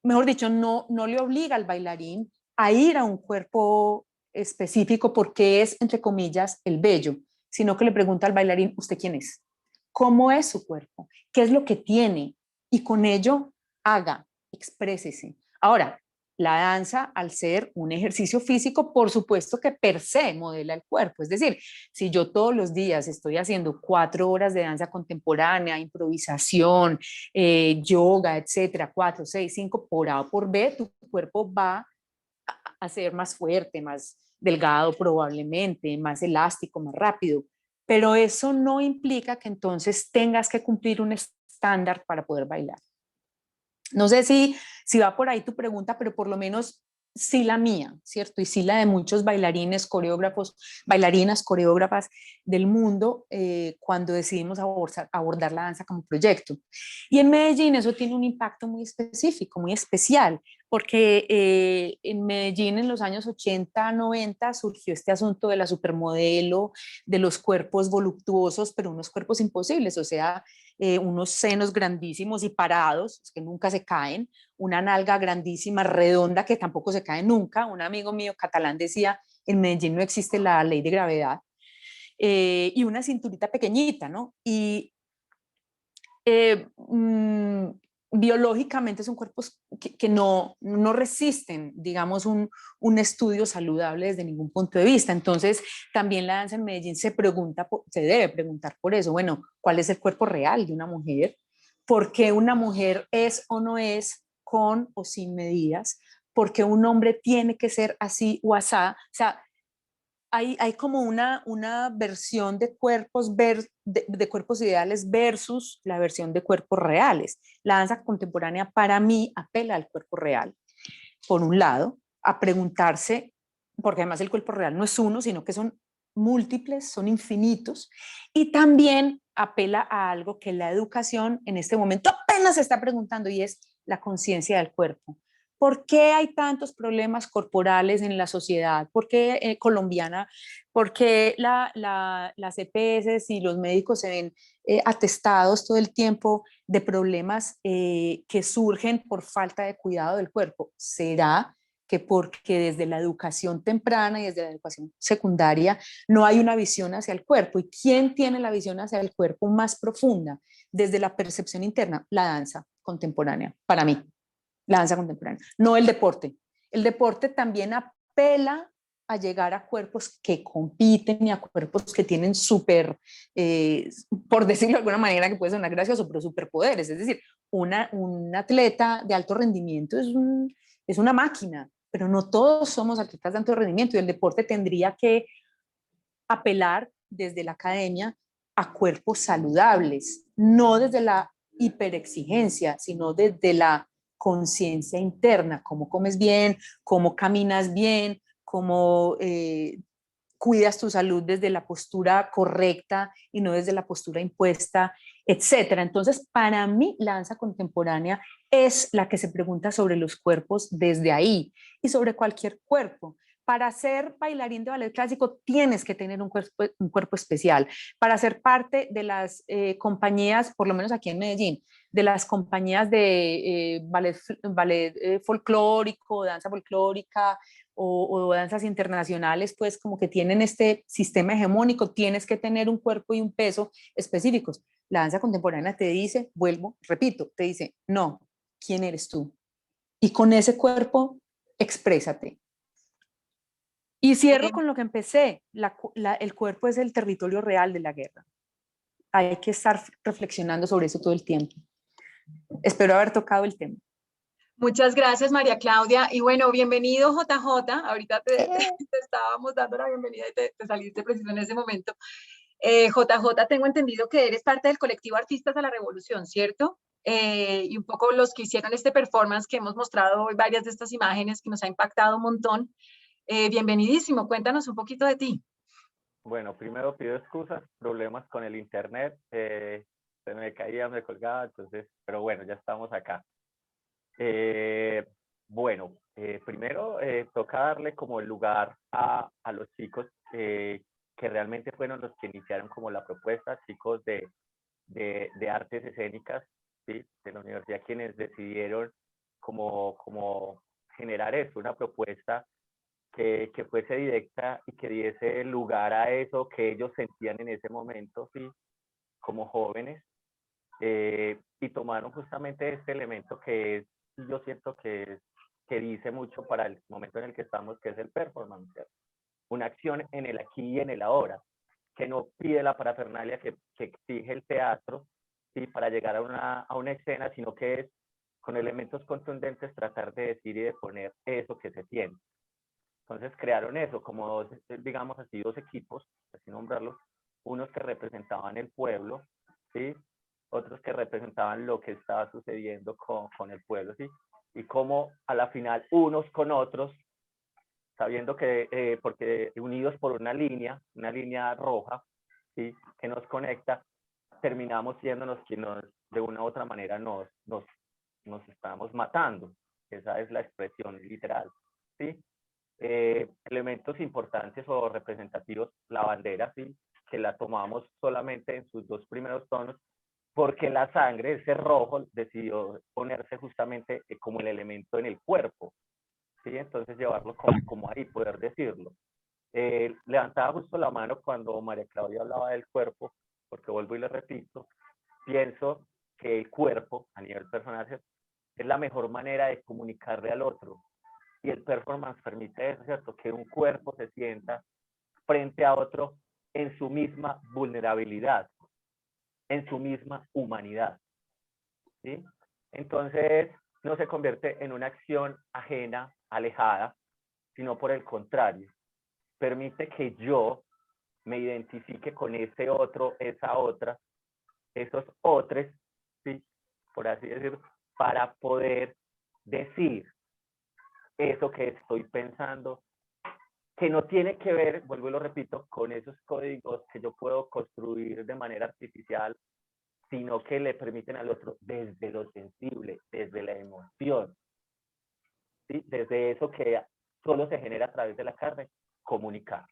mejor dicho, no le obliga al bailarín a ir a un cuerpo específico porque es, entre comillas, el bello, sino que le pregunta al bailarín, ¿usted quién es? ¿Cómo es su cuerpo? ¿Qué es lo que tiene? Y con ello haga exprésese. Ahora, la danza, al ser un ejercicio físico, por supuesto que per se modela el cuerpo. Es decir, si yo todos los días estoy haciendo 4 horas de danza contemporánea, improvisación, yoga, etcétera, 4, 6, 5, por A o por B, tu cuerpo va a ser más fuerte, más delgado probablemente, más elástico, más rápido. Pero eso no implica que entonces tengas que cumplir un estándar para poder bailar. No sé si va por ahí tu pregunta, pero por lo menos sí la mía, ¿cierto? Y sí la de muchos bailarines, coreógrafos, bailarinas, coreógrafas del mundo cuando decidimos abordar la danza como proyecto. Y en Medellín eso tiene un impacto muy específico, muy especial, porque en Medellín en los años 80, 90 surgió este asunto de la supermodelo, de los cuerpos voluptuosos, pero unos cuerpos imposibles, o sea, unos senos grandísimos y parados, que nunca se caen, una nalga grandísima, redonda, que tampoco se cae nunca. Un amigo mío catalán decía, en Medellín no existe la ley de gravedad, y una cinturita pequeñita, ¿no? Y biológicamente son cuerpos que no resisten, digamos, un estudio saludable desde ningún punto de vista. Entonces, también la danza en Medellín se debe preguntar por eso. Bueno, ¿cuál es el cuerpo real de una mujer? ¿Por qué una mujer es o no es con o sin medidas? ¿Por qué un hombre tiene que ser así o asá? O sea, hay como una versión de cuerpos, de cuerpos ideales versus la versión de cuerpos reales. La danza contemporánea para mí apela al cuerpo real, por un lado, a preguntarse, porque además el cuerpo real no es uno, sino que son múltiples, son infinitos, y también apela a algo que la educación en este momento apenas se está preguntando, y es la conciencia del cuerpo. ¿Por qué hay tantos problemas corporales en la sociedad? ¿Por qué colombiana? ¿Por qué las EPS y los médicos se ven atestados todo el tiempo de problemas que surgen por falta de cuidado del cuerpo? ¿Será que porque desde la educación temprana y desde la educación secundaria no hay una visión hacia el cuerpo? ¿Y quién tiene la visión hacia el cuerpo más profunda desde la percepción interna? La danza contemporánea, para mí. La danza contemporánea, no el deporte. El deporte también apela a llegar a cuerpos que compiten y a cuerpos que tienen por decirlo de alguna manera que puede sonar gracioso, pero superpoderes. Es decir, un atleta de alto rendimiento es una máquina, pero no todos somos atletas de alto rendimiento, y el deporte tendría que apelar desde la academia a cuerpos saludables, no desde la hiperexigencia, sino desde la conciencia interna, cómo comes bien, cómo caminas bien, cómo cuidas tu salud desde la postura correcta y no desde la postura impuesta, etcétera. Entonces, para mí, la danza contemporánea es la que se pregunta sobre los cuerpos desde ahí y sobre cualquier cuerpo. Para ser bailarín de ballet clásico tienes que tener un cuerpo especial. Para ser parte de las compañías, por lo menos aquí en Medellín, de las compañías de ballet folclórico, danza folclórica o danzas internacionales, pues como que tienen este sistema hegemónico, tienes que tener un cuerpo y un peso específicos. La danza contemporánea te dice, vuelvo, repito, te dice, no, ¿quién eres tú? Y con ese cuerpo, exprésate. Y cierro con lo que empecé, el cuerpo es el territorio real de la guerra. Hay que estar reflexionando sobre eso todo el tiempo. Espero haber tocado el tema. Muchas gracias, María Claudia. Y bueno, bienvenido, JJ. Ahorita te estábamos dando la bienvenida y te saliste preciso en ese momento. JJ, tengo entendido que eres parte del colectivo Artistas a la Revolución, ¿cierto? Y un poco los que hicieron este performance que hemos mostrado hoy, varias de estas imágenes que nos ha impactado un montón. Bienvenidísimo, cuéntanos un poquito de ti. Bueno, primero pido excusas, problemas con el internet, se me caía, me colgaba, entonces, pero bueno, ya estamos acá. Primero toca darle como el lugar a los chicos que realmente fueron los que iniciaron como la propuesta, chicos de artes escénicas, ¿sí? De la universidad, quienes decidieron como generar eso, una propuesta que fuese directa y que diese lugar a eso que ellos sentían en ese momento, ¿sí? Como jóvenes, y tomaron justamente este elemento que es sí yo siento que dice mucho para el momento en el que estamos, que es el performance, ¿cierto? Una acción en el aquí y en el ahora, que no pide la parafernalia que exige el teatro, ¿sí? Para llegar a una escena, sino que es con elementos contundentes tratar de decir y de poner eso que se tiene. Entonces crearon eso, como dos, digamos así, dos equipos, así nombrarlos, unos que representaban el pueblo, ¿sí? Otros que representaban lo que estaba sucediendo con el pueblo, ¿sí? Y cómo a la final unos con otros, sabiendo que, porque unidos por una línea roja, ¿sí? Que nos conecta, terminamos siéndonos quien de una u otra manera nos estamos matando. Esa es la expresión literal, ¿sí? Elementos importantes o representativos, la bandera, ¿sí? Que la tomamos solamente en sus dos primeros tonos, porque la sangre, ese rojo, decidió ponerse justamente como el elemento en el cuerpo, ¿sí? Entonces llevarlo como ahí, poder decirlo. Levantaba justo la mano cuando María Claudia hablaba del cuerpo, porque vuelvo y le repito, pienso que el cuerpo, a nivel personal, es la mejor manera de comunicarle al otro. Y el performance permite eso, ¿cierto? Que un cuerpo se sienta frente a otro en su misma vulnerabilidad, en su misma humanidad, ¿sí? Entonces, no se convierte en una acción ajena, alejada, sino por el contrario, permite que yo me identifique con ese otro, esa otra, esos otros, ¿sí? Por así decirlo, para poder decir eso que estoy pensando, que no tiene que ver, vuelvo y lo repito, con esos códigos que yo puedo construir de manera artificial, sino que le permiten al otro desde lo sensible, desde la emoción, ¿sí? Desde eso que solo se genera a través de la carne, comunicar.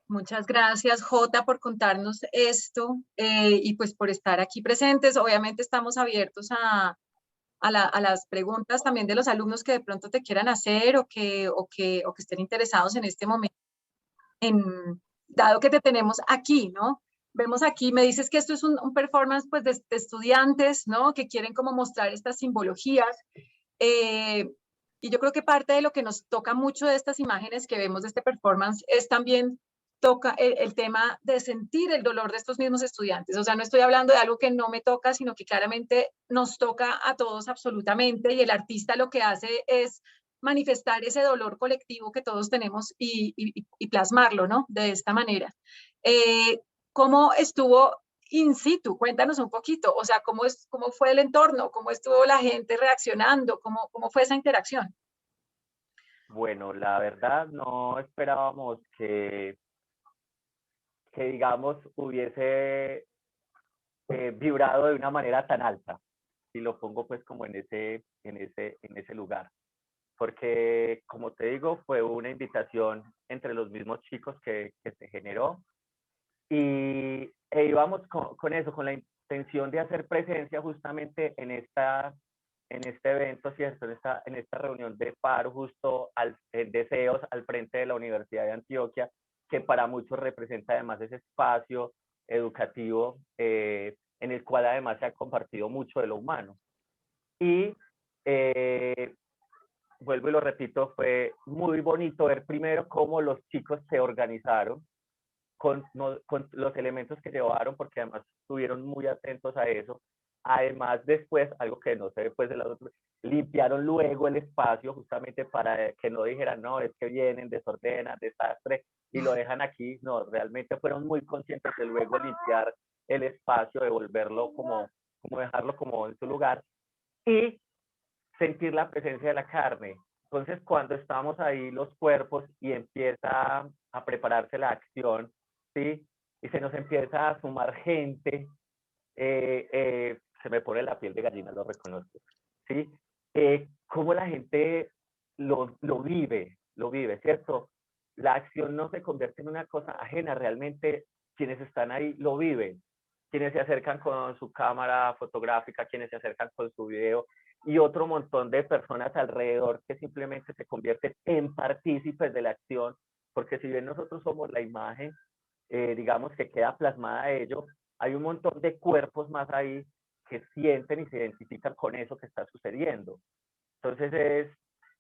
Muchas gracias, Jota, por contarnos esto y pues por estar aquí presentes. Obviamente estamos abiertos a las preguntas también de los alumnos que de pronto te quieran hacer o que estén interesados en este momento, dado que te tenemos aquí, ¿no? Vemos aquí, me dices que esto es un performance pues de estudiantes, ¿no? Que quieren como mostrar estas simbologías. Y yo creo que parte de lo que nos toca mucho de estas imágenes que vemos de este performance es también toca el tema de sentir el dolor de estos mismos estudiantes. O sea, no estoy hablando de algo que no me toca, sino que claramente nos toca a todos absolutamente, y el artista lo que hace es manifestar ese dolor colectivo que todos tenemos y plasmarlo, ¿no? De esta manera. ¿Cómo estuvo in situ? Cuéntanos un poquito, o sea, ¿cómo fue el entorno? ¿Cómo estuvo la gente reaccionando? ¿Cómo fue esa interacción? Bueno, la verdad no esperábamos que digamos, hubiese vibrado de una manera tan alta, y lo pongo pues como en ese lugar. Porque, como te digo, fue una invitación entre los mismos chicos que se generó, y íbamos con eso, con la intención de hacer presencia justamente en este evento, ¿cierto? En esta reunión de paro justo en Deseos, al frente de la Universidad de Antioquia, que para muchos representa además ese espacio educativo en el cual además se ha compartido mucho de lo humano. Y vuelvo y lo repito, fue muy bonito ver primero cómo los chicos se organizaron con los elementos que llevaron, porque además estuvieron muy atentos a eso. Además, después, algo que no sé después de la otra, limpiaron luego el espacio justamente para que no dijeran, no, es que vienen, desordenan, desastre, y lo dejan aquí. No, realmente fueron muy conscientes de luego limpiar el espacio, de volverlo como dejarlo como en su lugar, y sentir la presencia de la carne. Entonces, cuando estamos ahí los cuerpos y empieza a prepararse la acción, ¿sí? Y se nos empieza a sumar gente, se me pone la piel de gallina, lo reconozco, ¿sí? Cómo la gente lo vive, ¿cierto? La acción no se convierte en una cosa ajena, realmente quienes están ahí lo viven, quienes se acercan con su cámara fotográfica, quienes se acercan con su video, y otro montón de personas alrededor que simplemente se convierten en partícipes de la acción, porque si bien nosotros somos la imagen, digamos, que queda plasmada a ello, hay un montón de cuerpos más ahí que sienten y se identifican con eso que está sucediendo. Entonces,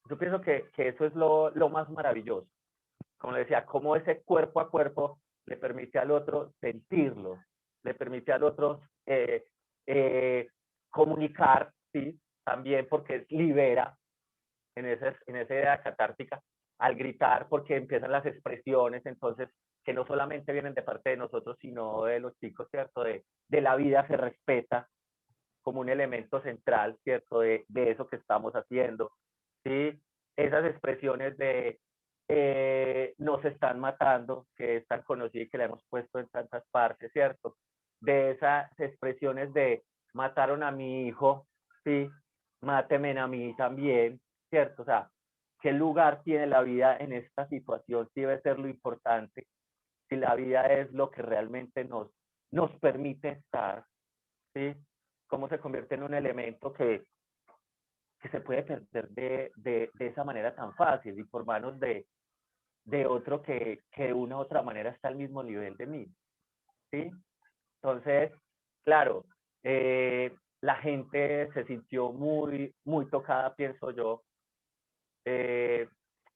yo pienso que eso es lo más maravilloso. Como le decía, cómo ese cuerpo a cuerpo le permite al otro sentirlo, le permite al otro comunicar, ¿sí? También porque libera en esa idea catártica al gritar, porque empiezan las expresiones, entonces, que no solamente vienen de parte de nosotros, sino de los chicos, ¿cierto? De la vida se respeta como un elemento central, ¿cierto? De eso que estamos haciendo, ¿sí? Esas expresiones de nos están matando, que es tan conocida y que la hemos puesto en tantas partes, ¿cierto? De esas expresiones de mataron a mi hijo, ¿sí? Mátenme a mí también, ¿cierto? O sea, ¿qué lugar tiene la vida en esta situación? Sí debe ser lo importante. Si la vida es lo que realmente nos permite estar, ¿sí? Cómo se convierte en un elemento que se puede perder de esa manera tan fácil y por manos de otro que de una u otra manera está al mismo nivel de mí, ¿sí? Entonces, claro, la gente se sintió muy, muy tocada, pienso yo.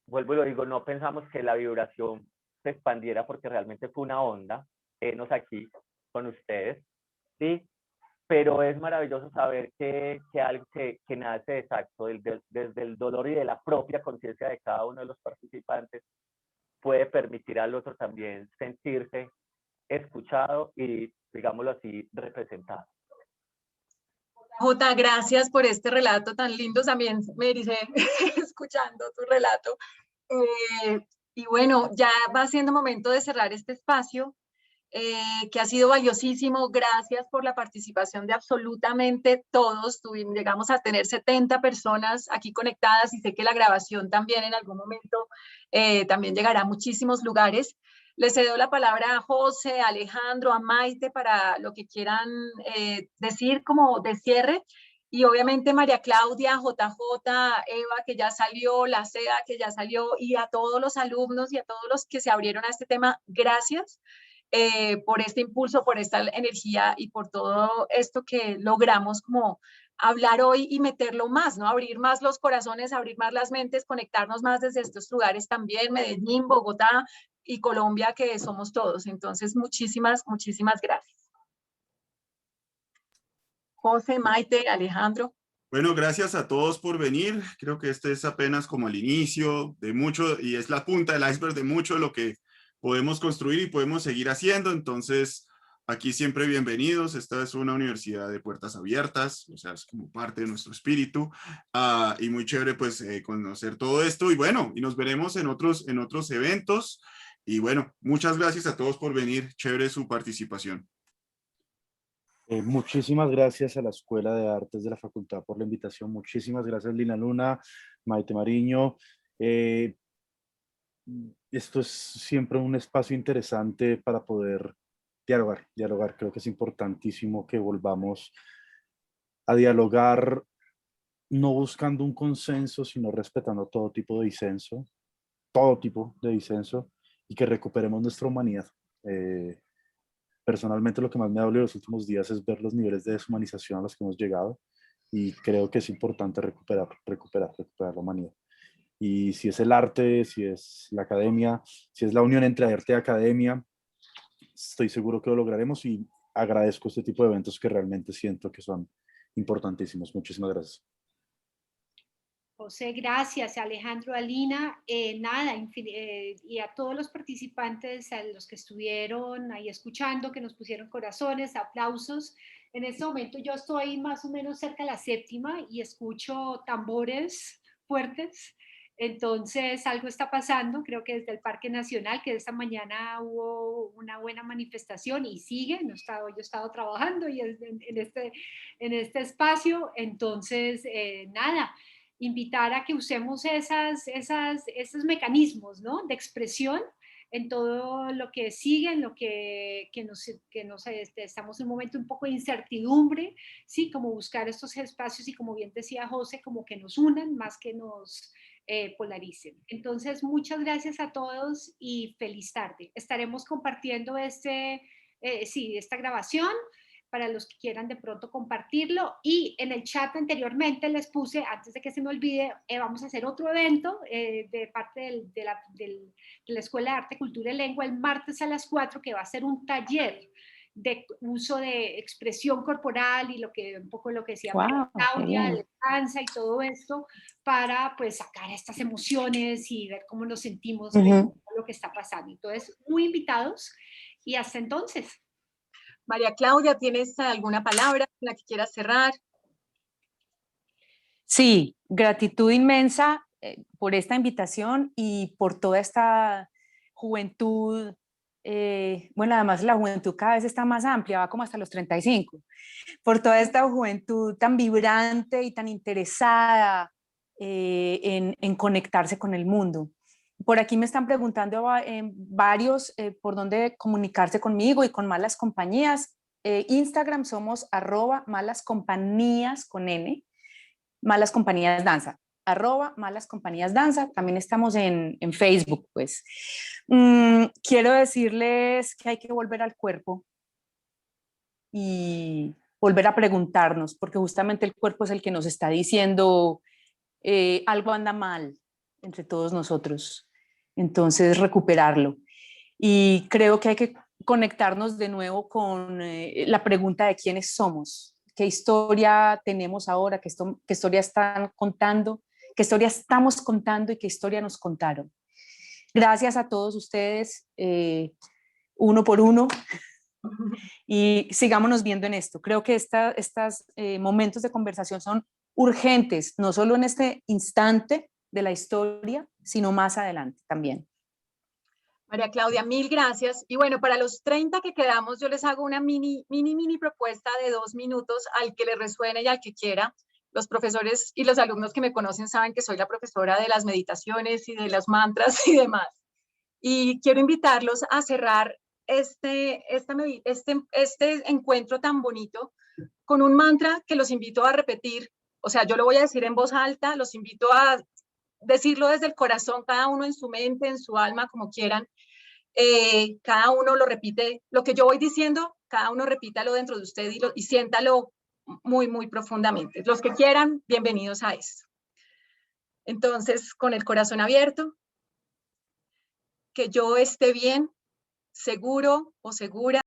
Vuelvo y lo digo, no pensamos que la vibración se expandiera porque realmente fue una onda, nos aquí con ustedes, ¿sí? Pero es maravilloso saber que algo que nace exacto desde el dolor y de la propia conciencia de cada uno de los participantes puede permitir al otro también sentirse escuchado y, digámoslo así, representado. Jota, gracias por este relato tan lindo, también me ericé escuchando tu relato. Y bueno, ya va siendo momento de cerrar este espacio, que ha sido valiosísimo. Gracias por la participación de absolutamente todos. Llegamos a tener 70 personas aquí conectadas y sé que la grabación también en algún momento también llegará a muchísimos lugares. Les cedo la palabra a José, a Alejandro, a Maite para lo que quieran decir como de cierre. Y obviamente María Claudia, JJ, Eva, que ya salió, la SEA, que ya salió, y a todos los alumnos y a todos los que se abrieron a este tema, gracias por este impulso, por esta energía y por todo esto que logramos como hablar hoy y meterlo más, ¿no? Abrir más los corazones, abrir más las mentes, conectarnos más desde estos lugares también, Medellín, Bogotá y Colombia, que somos todos. Entonces, muchísimas, muchísimas gracias. José, Maite, Alejandro. Bueno, gracias a todos por venir. Creo que este es apenas como el inicio de mucho y es la punta del iceberg de mucho de lo que podemos construir y podemos seguir haciendo. Entonces, aquí siempre bienvenidos. Esta es una universidad de puertas abiertas, o sea, es como parte de nuestro espíritu. Y muy chévere pues conocer todo esto. Y bueno, y nos veremos en otros eventos. Y bueno, muchas gracias a todos por venir. Chévere su participación. Muchísimas gracias a la Escuela de Artes de la Facultad por la invitación. Muchísimas gracias, Lina Luna, Maite Mariño. Esto es siempre un espacio interesante para poder dialogar. Creo que es importantísimo que volvamos a dialogar, no buscando un consenso, sino respetando todo tipo de disenso, y que recuperemos nuestra humanidad. Personalmente, lo que más me ha dolido los últimos días es ver los niveles de deshumanización a los que hemos llegado, y creo que es importante recuperar la humanidad. Y si es el arte, si es la academia, si es la unión entre arte y academia, estoy seguro que lo lograremos, y agradezco este tipo de eventos que realmente siento que son importantísimos. Muchísimas gracias. José, gracias. Alejandro, Alina, nada, y a todos los participantes, a los que estuvieron ahí escuchando, que nos pusieron corazones, aplausos. En este momento yo estoy más o menos cerca de la séptima y escucho tambores fuertes. Entonces algo está pasando, creo que desde el Parque Nacional, que esta mañana hubo una buena manifestación y sigue, yo he estado trabajando y en este espacio. Entonces, nada, invitar a que usemos esos mecanismos, ¿no?, de expresión en todo lo que sigue, en lo que estamos en un momento un poco de incertidumbre, ¿sí? Como buscar estos espacios y, como bien decía José, como que nos unan más que nos polaricen. Entonces, muchas gracias a todos y feliz tarde. Estaremos compartiendo esta grabación para los que quieran de pronto compartirlo. Y en el chat anteriormente les puse, antes de que se me olvide, vamos a hacer otro evento de parte de la Escuela de Arte, Cultura y Lengua el martes a las 4, que va a ser un taller de uso de expresión corporal y un poco lo que decía Claudia, de danza y todo esto, para pues sacar estas emociones y ver cómo nos sentimos frente a lo que está pasando. Entonces, muy invitados y hasta entonces. María Claudia, ¿tienes alguna palabra con la que quieras cerrar? Sí, gratitud inmensa por esta invitación y por toda esta juventud. Bueno, además la juventud cada vez está más amplia, va como hasta los 35. Por toda esta juventud tan vibrante y tan interesada en conectarse con el mundo. Por aquí me están preguntando varios por dónde comunicarse conmigo y con Malas Compañías. Instagram somos @malascompañías con N, Malas Compañías Danza, @Malas Compañías Danza. También estamos en Facebook, pues. Quiero decirles que hay que volver al cuerpo y volver a preguntarnos, porque justamente el cuerpo es el que nos está diciendo algo anda mal entre todos nosotros. Entonces, recuperarlo. Y creo que hay que conectarnos de nuevo con la pregunta de quiénes somos, qué historia tenemos ahora, qué historia están contando, qué historia estamos contando y qué historia nos contaron. Gracias a todos ustedes, uno por uno, y sigámonos viendo en esto. Creo que estos momentos de conversación son urgentes, no solo en este instante de la historia, sino más adelante también. María Claudia, mil gracias. Y bueno, para los 30 que quedamos, yo les hago una mini propuesta de 2 minutos al que le resuene y al que quiera. Los profesores y los alumnos que me conocen saben que soy la profesora de las meditaciones y de los mantras y demás. Y quiero invitarlos a cerrar este encuentro tan bonito con un mantra que los invito a repetir. O sea, yo lo voy a decir en voz alta, los invito a decirlo desde el corazón, cada uno en su mente, en su alma, como quieran. Cada uno lo repite, lo que yo voy diciendo, cada uno repítalo dentro de usted y siéntalo muy, muy profundamente. Los que quieran, bienvenidos a esto. Entonces, con el corazón abierto, que yo esté bien, seguro o segura